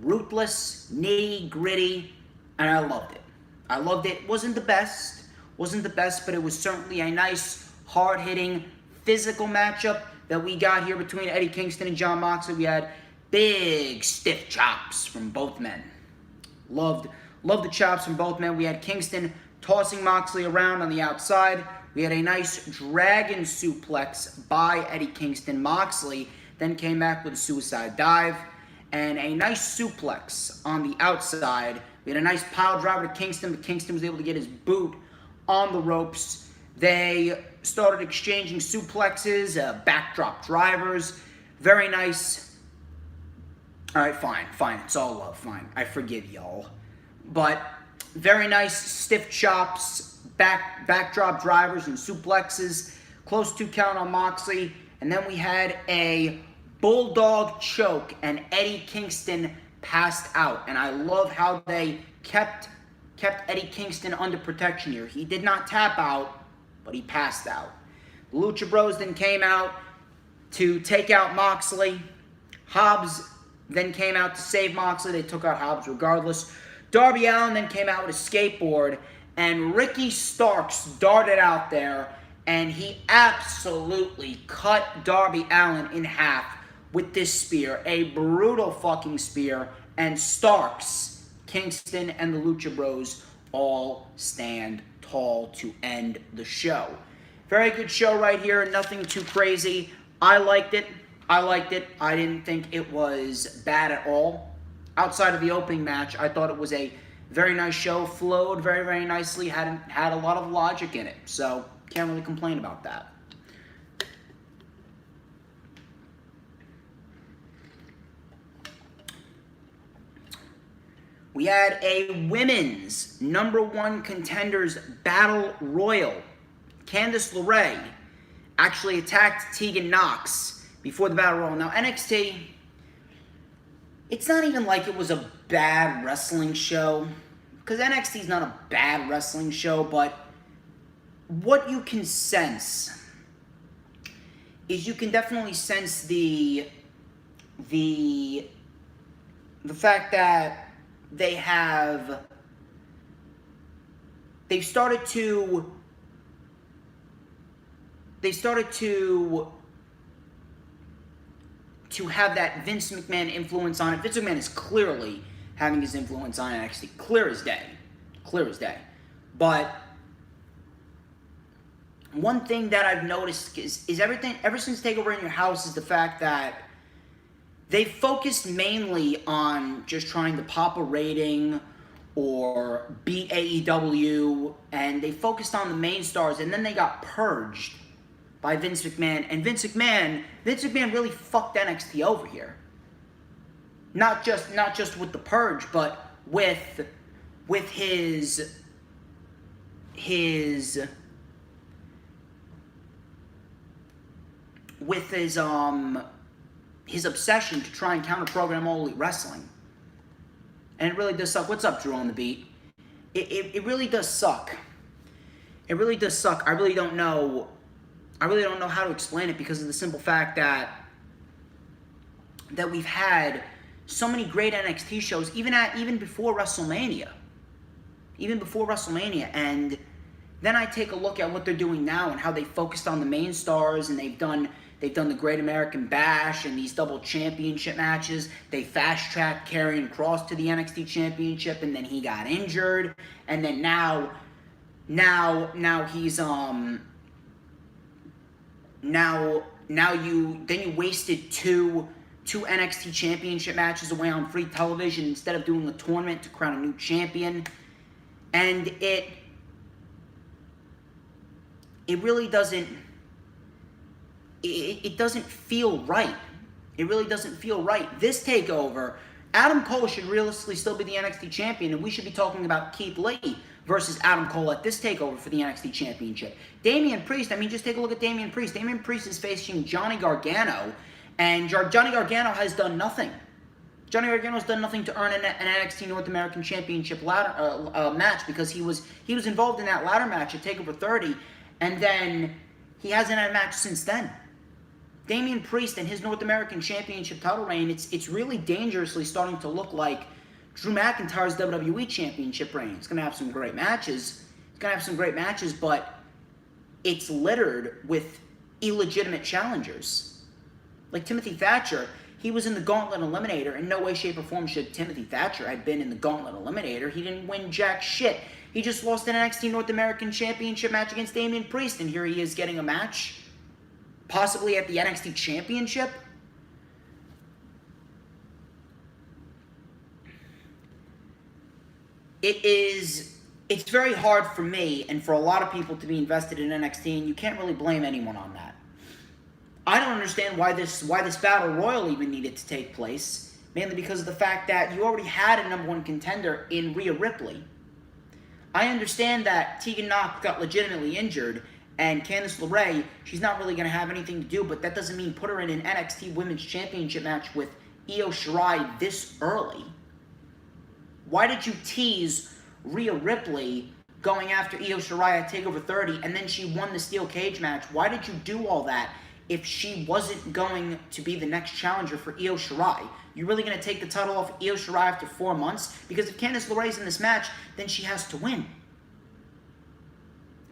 ruthless, nitty-gritty, and I loved it. I loved it. Wasn't the best, but it was certainly a nice, hard-hitting, physical matchup that we got here between Eddie Kingston and Jon Moxley. We had big, stiff chops from both men. Loved the chops from both men. We had Kingston tossing Moxley around on the outside. We had a nice dragon suplex by Eddie Kingston. Moxley then came back with a suicide dive and a nice suplex on the outside. We had a nice pile driver to Kingston, but Kingston was able to get his boot on the ropes. They started exchanging suplexes, backdrop drivers. Very nice. All right, fine. It's all love. Fine. I forgive y'all. But very nice stiff chops, backdrop drivers and suplexes. Close 2 count on Moxley. And then we had a bulldog choke, and Eddie Kingston passed out. And I love how they kept Eddie Kingston under protection here. He did not tap out, but he passed out. The Lucha Bros then came out to take out Moxley. Hobbs then came out to save Moxley. They took out Hobbs regardless. Darby Allin then came out with a skateboard, and Ricky Starks darted out there, and he absolutely cut Darby Allin in half with this spear. A brutal fucking spear, and Starks, Kingston, and the Lucha Bros all stand tall to end the show. Very good show right here. Nothing too crazy. I liked it. I didn't think it was bad at all. Outside of the opening match, I thought it was a very nice show. Flowed very, very nicely. Had a lot of logic in it. So, can't really complain about that. We had a women's #1 contenders battle royal. Candice LeRae actually attacked Tegan Nox before the battle royal. Now, NXT, it's not even like it was a bad wrestling show, because NXT is not a bad wrestling show, but what you can sense is you can definitely sense the fact that they've started to have that Vince McMahon influence on it. Vince McMahon is clearly having his influence on NXT, clear as day. But one thing that I've noticed is everything, ever since TakeOver in Your House, is the fact that they focused mainly on just trying to pop a rating or beat AEW, and they focused on the main stars, and then they got purged by Vince McMahon. And Vince McMahon really fucked NXT over here. Not just with the purge, but with his his obsession to try and counter-program All Elite Wrestling. And it really does suck. What's up, Drew on the Beat? It really does suck. It really does suck. I really don't know how to explain it because of the simple fact that we've had so many great NXT shows, even before WrestleMania. Even before WrestleMania. And then I take a look at what they're doing now and how they focused on the main stars, and they've done the Great American Bash and these double championship matches. They fast-tracked Karrion Kross to the NXT Championship, and then he got injured. And then now he's you wasted two NXT Championship matches away on free television instead of doing a tournament to crown a new champion. And it really doesn't. It doesn't feel right. It really doesn't feel right. This takeover, Adam Cole should realistically still be the NXT champion, and we should be talking about Keith Lee versus Adam Cole at this takeover for the NXT championship. Damian Priest, I mean, just take a look at Damian Priest. Damian Priest is facing Johnny Gargano, and Johnny Gargano has done nothing. Johnny Gargano's done nothing to earn an NXT North American Championship ladder match because he was involved in that ladder match at TakeOver 30, and then he hasn't had a match since then. Damian Priest and his North American Championship title reign, it's really dangerously starting to look like Drew McIntyre's WWE Championship reign. It's going to have some great matches. But it's littered with illegitimate challengers. Like Timothy Thatcher, he was in the Gauntlet Eliminator. In no way, shape, or form should Timothy Thatcher have been in the Gauntlet Eliminator. He didn't win jack shit. He just lost an NXT North American Championship match against Damian Priest, and here he is getting a match, possibly at the NXT Championship. It's very hard for me and for a lot of people to be invested in NXT, and you can't really blame anyone on that. I don't understand why this Battle Royal even needed to take place, mainly because of the fact that you already had a #1 contender in Rhea Ripley. I understand that Tegan Nox got legitimately injured, and Candice LeRae, she's not really going to have anything to do, but that doesn't mean put her in an NXT Women's Championship match with Io Shirai this early. Why did you tease Rhea Ripley going after Io Shirai at TakeOver 30, and then she won the steel cage match? Why did you do all that if she wasn't going to be the next challenger for Io Shirai? You really going to take the title off Io Shirai after 4 months? Because if Candice LeRae's in this match, then she has to win.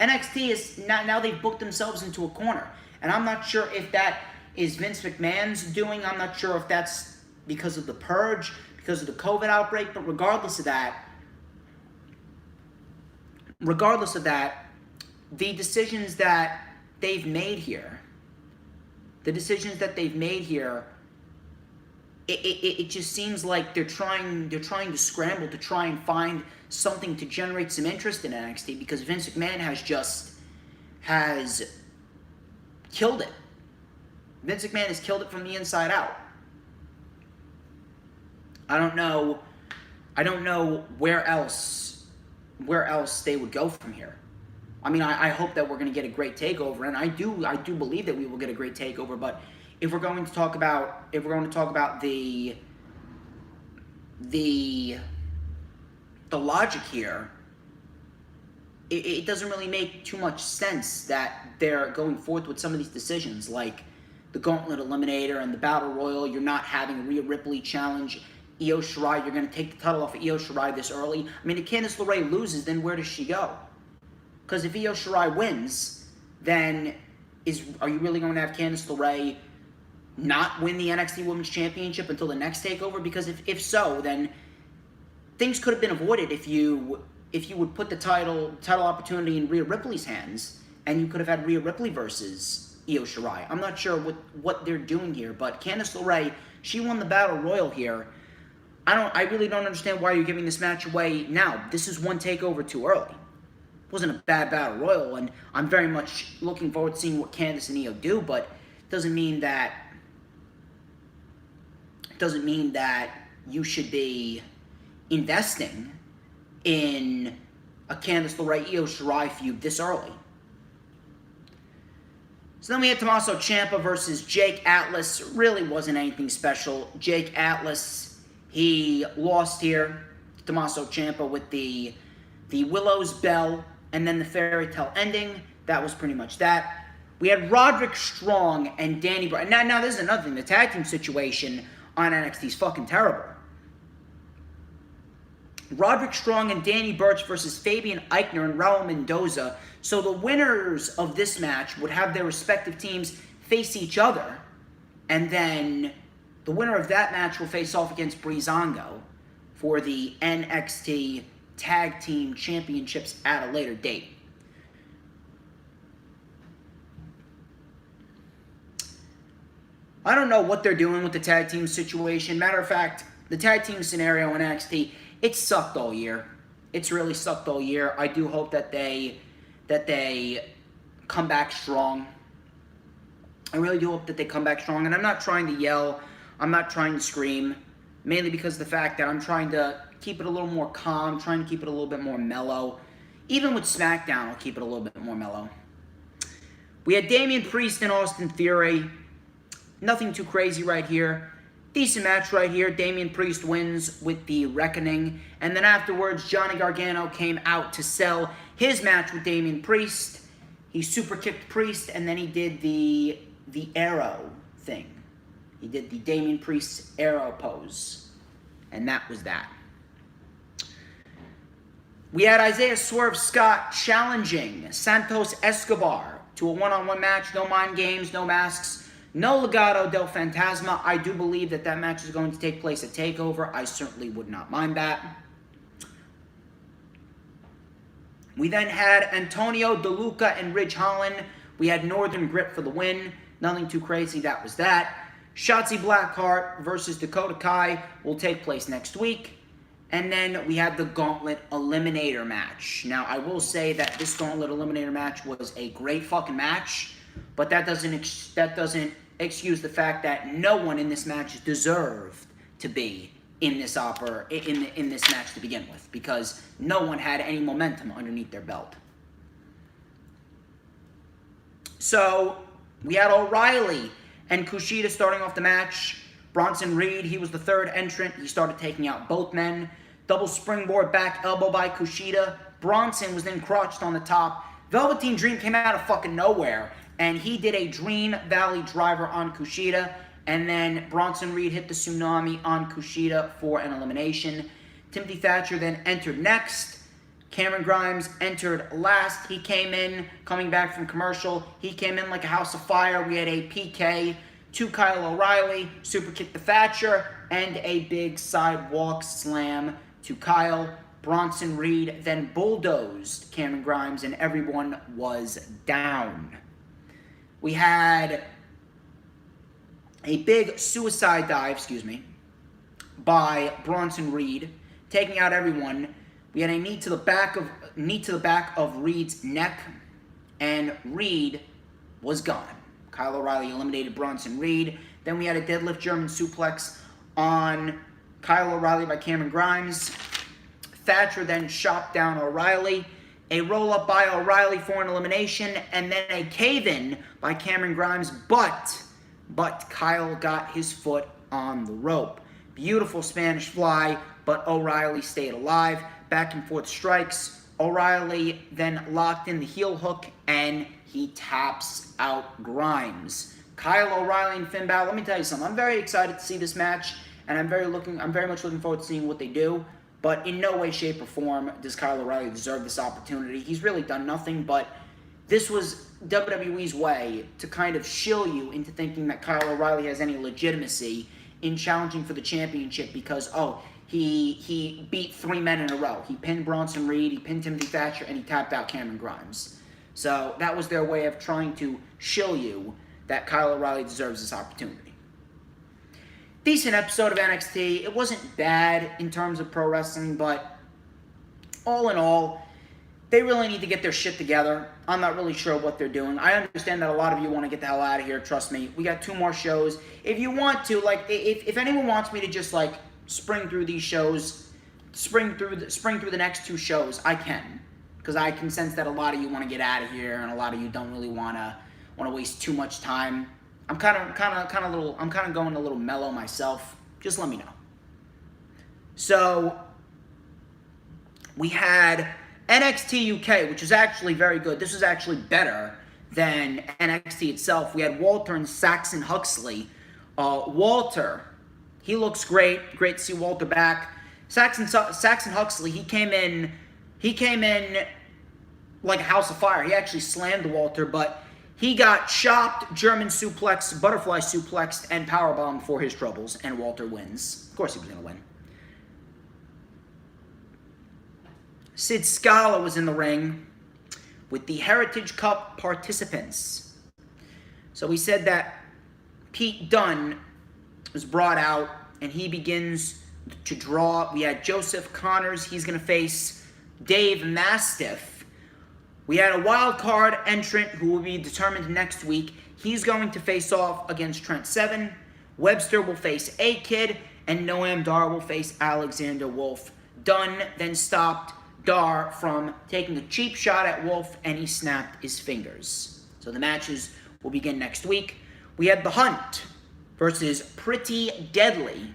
NXT is now they've booked themselves into a corner, and I'm not sure if that is Vince McMahon's doing. I'm not sure if that's because of the purge, because of the COVID outbreak. But regardless of that, the decisions that they've made here, it just seems like they're trying to scramble to try and find something to generate some interest in NXT, because Vince McMahon has killed it. Vince McMahon has killed it from the inside out. I don't know where else they would go from here. I mean, I hope that we're going to get a great takeover, and I do believe that we will get a great takeover. But if we're going to talk about the logic here, it doesn't really make too much sense that they're going forth with some of these decisions, like the Gauntlet Eliminator and the Battle Royal. You're not having Rhea Ripley challenge Io Shirai. You're going to take the title off of Io Shirai this early. I mean, if Candice LeRae loses, then where does she go? Because if Io Shirai wins, then are you really going to have Candice LeRae not win the NXT Women's Championship until the next takeover? Because if so, then things could have been avoided if you would put the title opportunity in Rhea Ripley's hands, and you could have had Rhea Ripley versus Io Shirai. I'm not sure what they're doing here, but Candice LeRae, she won the Battle Royal here. I really don't understand why you're giving this match away now. This is one takeover too early. It wasn't a bad Battle Royal, and I'm very much looking forward to seeing what Candice and Io do, but it doesn't mean that you should be investing in a Candice LeRae Io Shirai feud this early. So then we had Tommaso Ciampa versus Jake Atlas. Really wasn't anything special. Jake Atlas, he lost here. Tommaso Ciampa with the Willow's Bell and then the fairy tale ending. That was pretty much that. We had Roderick Strong and Danny Burch. Now this is another thing. The tag team situation on NXT is fucking terrible. Roderick Strong and Danny Burch versus Fabian Eichner and Raul Mendoza. So the winners of this match would have their respective teams face each other. And then the winner of that match will face off against Breezango for the NXT Tag Team Championships at a later date. I don't know what they're doing with the tag team situation. Matter of fact, the tag team scenario in NXT, it sucked all year. It's really sucked all year. I do hope that they come back strong. I really do hope that they come back strong. And I'm not trying to yell. I'm not trying to scream. Mainly because of the fact that I'm trying to keep it a little more calm. Trying to keep it a little bit more mellow. Even with SmackDown, I'll keep it a little bit more mellow. We had Damian Priest and Austin Theory. Nothing too crazy right here. Decent match right here. Damian Priest wins with the Reckoning. And then afterwards, Johnny Gargano came out to sell his match with Damian Priest. He super kicked Priest, and then he did the arrow thing. He did the Damian Priest arrow pose. And that was that. We had Isaiah Swerve Scott challenging Santos Escobar to a one-on-one match. No mind games, no masks. No Legado del Fantasma. I do believe that match is going to take place at TakeOver. I certainly would not mind that. We then had Antonio DeLuca and Ridge Holland. We had Northern Grit for the win. Nothing too crazy. That was that. Shotzi Blackheart versus Dakota Kai will take place next week. And then we had the Gauntlet Eliminator match. Now, I will say that this Gauntlet Eliminator match was a great fucking match. But that doesn't excuse the fact that no one in this match deserved to be in this match to begin with, because no one had any momentum underneath their belt. So we had O'Reilly and Kushida starting off the match. Bronson Reed, he was the third entrant. He started taking out both men. Double springboard back elbow by Kushida. Bronson was then crotched on the top. Velveteen Dream came out of fucking nowhere, and he did a Dream Valley driver on Kushida, and then Bronson Reed hit the tsunami on Kushida for an elimination. Timothy Thatcher then entered next. Cameron Grimes entered last. He came in, coming back from commercial. He came in like a house of fire. We had a PK to Kyle O'Reilly, super kick to Thatcher, and a big sidewalk slam to Kyle. Bronson Reed then bulldozed Cameron Grimes, and everyone was down. We had a big suicide dive, by Bronson Reed, taking out everyone. We had a knee to the back of Reed's neck, and Reed was gone. Kyle O'Reilly eliminated Bronson Reed. Then we had a deadlift German suplex on Kyle O'Reilly by Cameron Grimes. Thatcher then shot down O'Reilly. A roll-up by O'Reilly for an elimination, and then a cave-in by Cameron Grimes, but Kyle got his foot on the rope. Beautiful Spanish fly, but O'Reilly stayed alive. Back and forth strikes. O'Reilly then locked in the heel hook, and he taps out Grimes. Kyle O'Reilly and Finn Balor, let me tell you something. I'm very excited to see this match, and I'm very much looking forward to seeing what they do. But in no way, shape, or form does Kyle O'Reilly deserve this opportunity. He's really done nothing, but this was WWE's way to kind of shill you into thinking that Kyle O'Reilly has any legitimacy in challenging for the championship because, he beat 3 men in a row. He pinned Bronson Reed, he pinned Timothy Thatcher, and he tapped out Cameron Grimes. So that was their way of trying to shill you that Kyle O'Reilly deserves this opportunity. Decent episode of NXT. It wasn't bad in terms of pro wrestling, but all in all, they really need to get their shit together. I'm not really sure what they're doing. I understand that a lot of you want to get the hell out of here. Trust me. We got 2 more shows. If you want to, if anyone wants me to just spring through these shows, spring through the next 2 shows, I can, because I can sense that a lot of you want to get out of here, and a lot of you don't really want want to waste too much time. I'm kind of going a little mellow myself. Just let me know. So we had NXT UK, which is actually very good. This was actually better than NXT itself. We had Walter and Saxon Huxley. Walter, he looks great. Great to see Walter back. Saxon Huxley, he came in like a house of fire. He actually slammed Walter, but he got chopped, German suplex, butterfly suplexed, and powerbombed for his troubles, and Walter wins. Of course he was going to win. Sid Scala was in the ring with the Heritage Cup participants. So we said that Pete Dunne was brought out, and he begins to draw. We had Joseph Connors. He's going to face Dave Mastiff. We had a wild card entrant who will be determined next week. He's going to face off against Trent Seven. Webster will face A-Kid, and Noam Dar will face Alexander Wolf. Dunne then stopped Dar from taking a cheap shot at Wolf, and he snapped his fingers. So the matches will begin next week. We had The Hunt versus Pretty Deadly.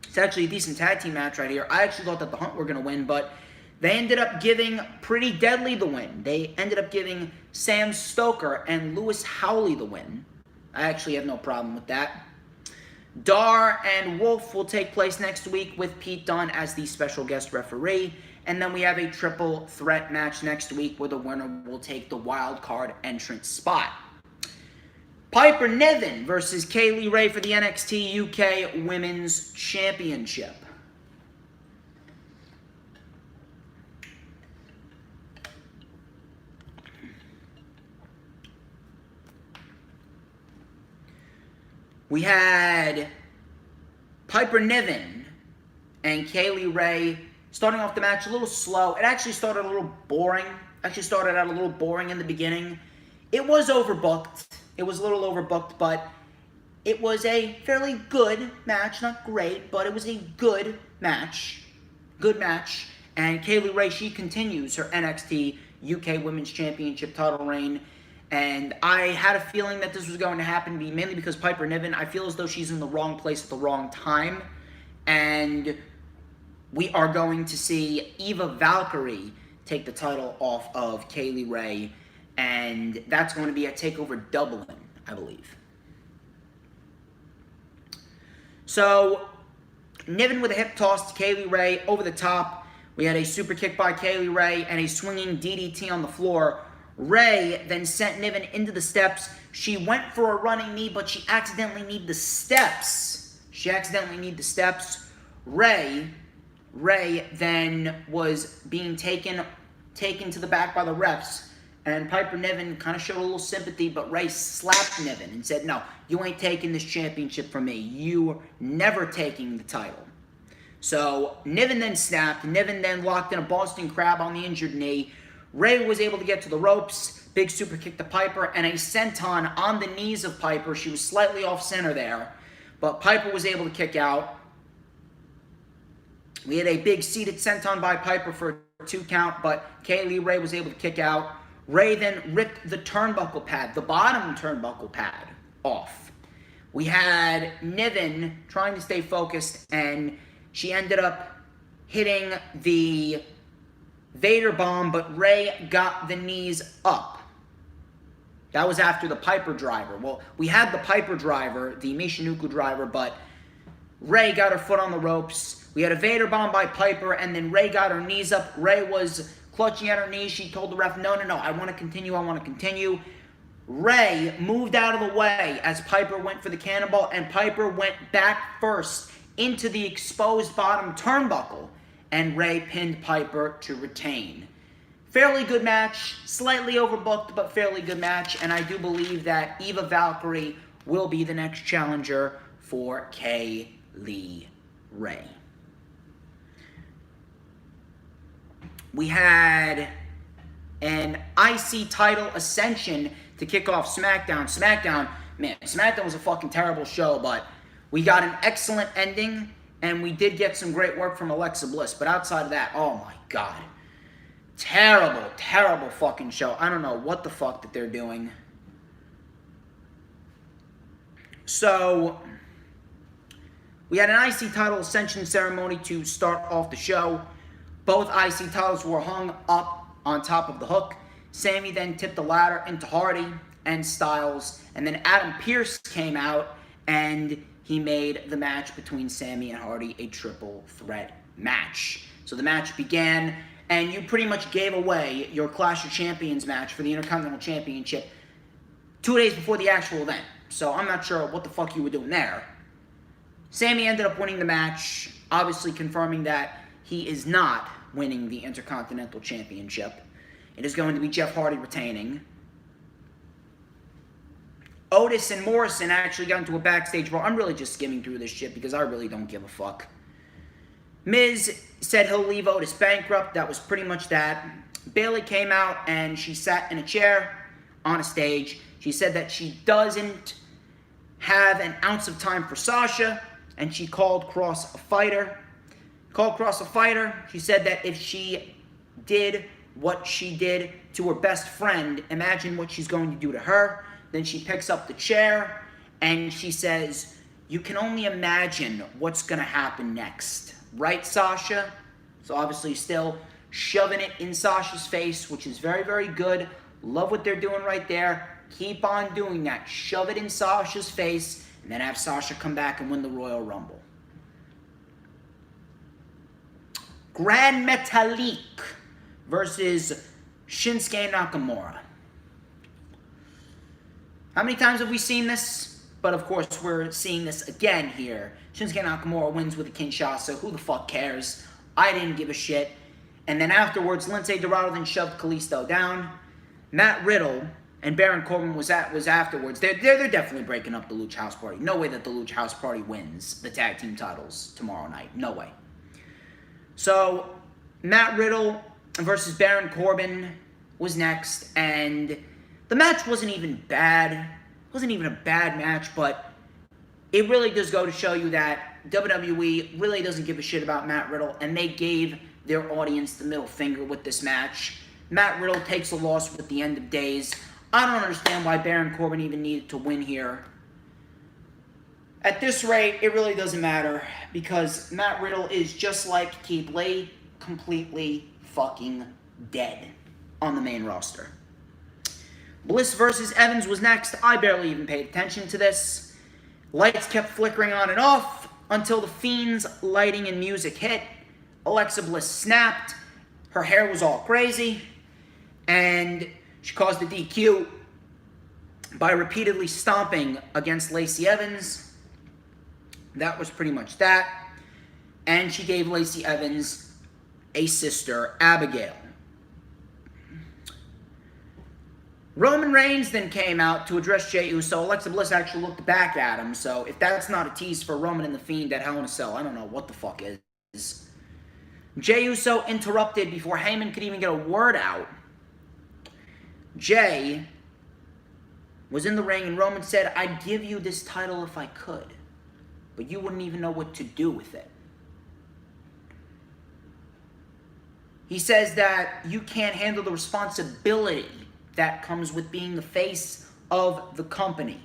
It's actually a decent tag team match right here. I actually thought that The Hunt were going to win, but they ended up giving Pretty Deadly the win. They ended up giving Sam Stoker and Lewis Howley the win. I actually have no problem with that. Dar and Wolf will take place next week with Pete Dunne as the special guest referee. And then we have a triple threat match next week where the winner will take the wild card entrance spot. Piper Niven versus Kaylee Ray for the NXT UK Women's Championship. We had Piper Niven and Kaylee Ray starting off the match a little slow. It actually started a little boring. Actually started out a little boring in the beginning. It was overbooked. It was a little overbooked, but it was a fairly good match. Not great, but it was a good match. Good match. And Kaylee Ray, she continues her NXT UK Women's Championship title reign. And I had a feeling that this was going to happen, mainly because Piper Niven, I feel as though she's in the wrong place at the wrong time. And we are going to see Eva Valkyrie take the title off of Kaylee Ray. And that's going to be at TakeOver Dublin, I believe. So, Niven with a hip toss to Kaylee Ray over the top. We had a super kick by Kaylee Ray and a swinging DDT on the floor. Ray then sent Niven into the steps. She went for a running knee, but she accidentally kneed the steps. Ray then was being taken to the back by the refs. And Piper Niven kind of showed a little sympathy, but Ray slapped Niven and said, "No, you ain't taking this championship from me. You're never taking the title." So Niven then snapped. Niven then locked in a Boston Crab on the injured knee. Ray was able to get to the ropes, big super kick to Piper, and a senton on the knees of Piper. She was slightly off center there, but Piper was able to kick out. We had a big seated senton by Piper for a 2 count, but Kaylee Ray was able to kick out. Ray then ripped the turnbuckle pad, the bottom turnbuckle pad, off. We had Niven trying to stay focused, and she ended up hitting the Vader bomb, but Ray got the knees up. That was after the Piper driver. Well, we had the Piper driver, the Michinoku driver, but Ray got her foot on the ropes. We had a Vader bomb by Piper, and then Ray got her knees up. Ray was clutching at her knees. She told the ref, no, I want to continue. Ray moved out of the way as Piper went for the cannonball, and Piper went back first into the exposed bottom turnbuckle, and Ray pinned Piper to retain. Fairly good match, slightly overbooked, but fairly good match, and I do believe that Eva Valkyrie will be the next challenger for Kaylee Ray. We had an IC title ascension to kick off SmackDown. SmackDown was a fucking terrible show, but we got an excellent ending, and we did get some great work from Alexa Bliss. But outside of that, oh my God. Terrible fucking show. I don't know what the fuck that they're doing. So, we had an IC title ascension ceremony to start off the show. Both IC titles were hung up on top of the hook. Sammy then tipped the ladder into Hardy and Styles. And then Adam Pearce came out and he made the match between Sammy and Hardy a triple threat match. So the match began, and you pretty much gave away your Clash of Champions match for the Intercontinental Championship 2 days before the actual event. So I'm not sure what the fuck you were doing there. Sammy ended up winning the match, obviously confirming that he is not winning the Intercontinental Championship. It is going to be Jeff Hardy retaining. Otis and Morrison actually got into a backstage brawl. I'm really just skimming through this shit because I really don't give a fuck. Miz said he'll leave Otis bankrupt. That was pretty much that. Bayley came out and she sat in a chair on a stage. She said that she doesn't have an ounce of time for Sasha, and she called Cross a fighter. She said that if she did what she did to her best friend, imagine what she's going to do to her. Then she picks up the chair and she says, you can only imagine what's going to happen next. Right, Sasha? So obviously still shoving it in Sasha's face, which is very, very good. Love what they're doing right there. Keep on doing that. Shove it in Sasha's face and then have Sasha come back and win the Royal Rumble. Grand Metalik versus Shinsuke Nakamura. How many times have we seen this? But of course, we're seeing this again here. Shinsuke Nakamura wins with a Kinshasa. Who the fuck cares? I didn't give a shit. And then afterwards, Lince Dorado then shoved Kalisto down. Matt Riddle and Baron Corbin was afterwards. They're definitely breaking up the Lucha House Party. No way that the Lucha House Party wins the tag team titles tomorrow night. No way. So, Matt Riddle versus Baron Corbin was next, and the match wasn't even bad. It wasn't even a bad match, but it really does go to show you that WWE really doesn't give a shit about Matt Riddle, and they gave their audience the middle finger with this match. Matt Riddle takes a loss with the end of days. I don't understand why Baron Corbin even needed to win here. At this rate, it really doesn't matter, because Matt Riddle is just like Keith Lee, completely fucking dead on the main roster. Bliss versus Evans was next. I barely even paid attention to this. Lights kept flickering on and off until the Fiend's lighting and music hit. Alexa Bliss snapped. Her hair was all crazy. And she caused a DQ by repeatedly stomping against Lacey Evans. That was pretty much that. And she gave Lacey Evans a sister, Abigail. Roman Reigns then came out to address Jey Uso. Alexa Bliss actually looked back at him. So if that's not a tease for Roman and The Fiend at Hell in a Cell, I don't know what the fuck is. Jey Uso interrupted before Heyman could even get a word out. Jey was in the ring and Roman said, I'd give you this title if I could, but you wouldn't even know what to do with it. He says that you can't handle the responsibility that comes with being the face of the company,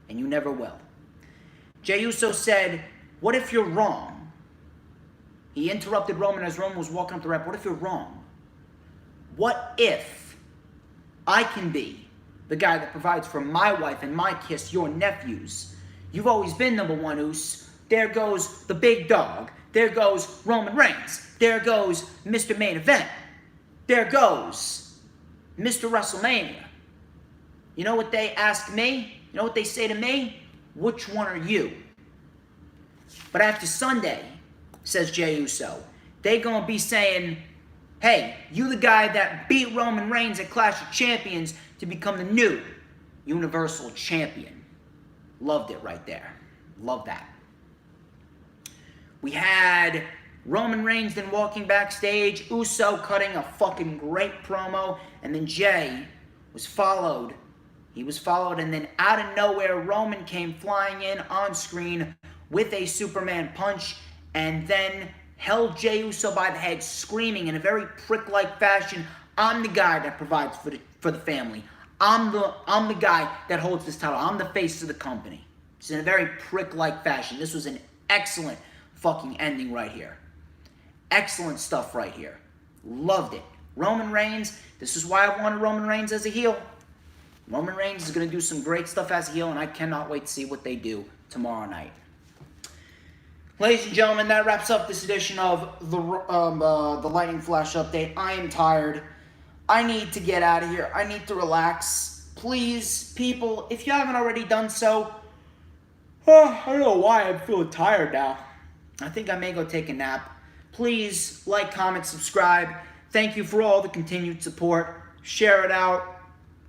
and you never will. Jey Uso said, what if you're wrong? He interrupted Roman as Roman was walking up the ramp. What if you're wrong? What if I can be the guy that provides for my wife and my kids, your nephews? You've always been number one, Uso. There goes the big dog. There goes Roman Reigns. There goes Mr. Main Event. There goes Mr. WrestleMania. You know what they ask me? You know what they say to me? Which one are you? But after Sunday, says Jey Uso, they gonna be saying, hey, you the guy that beat Roman Reigns at Clash of Champions to become the new Universal Champion. Loved it right there. Love that. We had Roman Reigns then walking backstage, Uso cutting a fucking great promo, and then Jey was followed. He was followed, and then out of nowhere, Roman came flying in on screen with a Superman punch, and then held Jey Uso by the head, screaming in a very prick-like fashion, I'm the guy that provides for the family. I'm the guy that holds this title. I'm the face of the company. Just in a very prick-like fashion. This was an excellent fucking ending right here. Excellent stuff right here. Loved it. Roman Reigns, this is why I wanted Roman Reigns as a heel. Roman Reigns is going to do some great stuff as a heel, and I cannot wait to see what they do tomorrow night. Ladies and gentlemen, that wraps up this edition of the Lightning Flash Update. I am tired. I need to get out of here. I need to relax. Please, people, if you haven't already done so, I don't know why I'm feeling tired now. I think I may go take a nap. Please, like, comment, subscribe. Thank you for all the continued support. Share it out.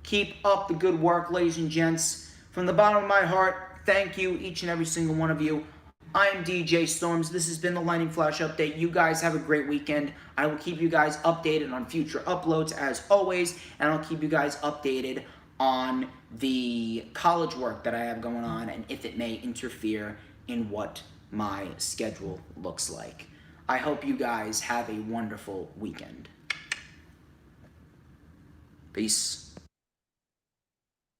Keep up the good work, ladies and gents. From the bottom of my heart, thank you, each and every single one of you. I am DJ Storms. This has been the Lightning Flash Update. You guys have a great weekend. I will keep you guys updated on future uploads as always, and I'll keep you guys updated on the college work that I have going on and if it may interfere in what my schedule looks like. I hope you guys have a wonderful weekend. Peace.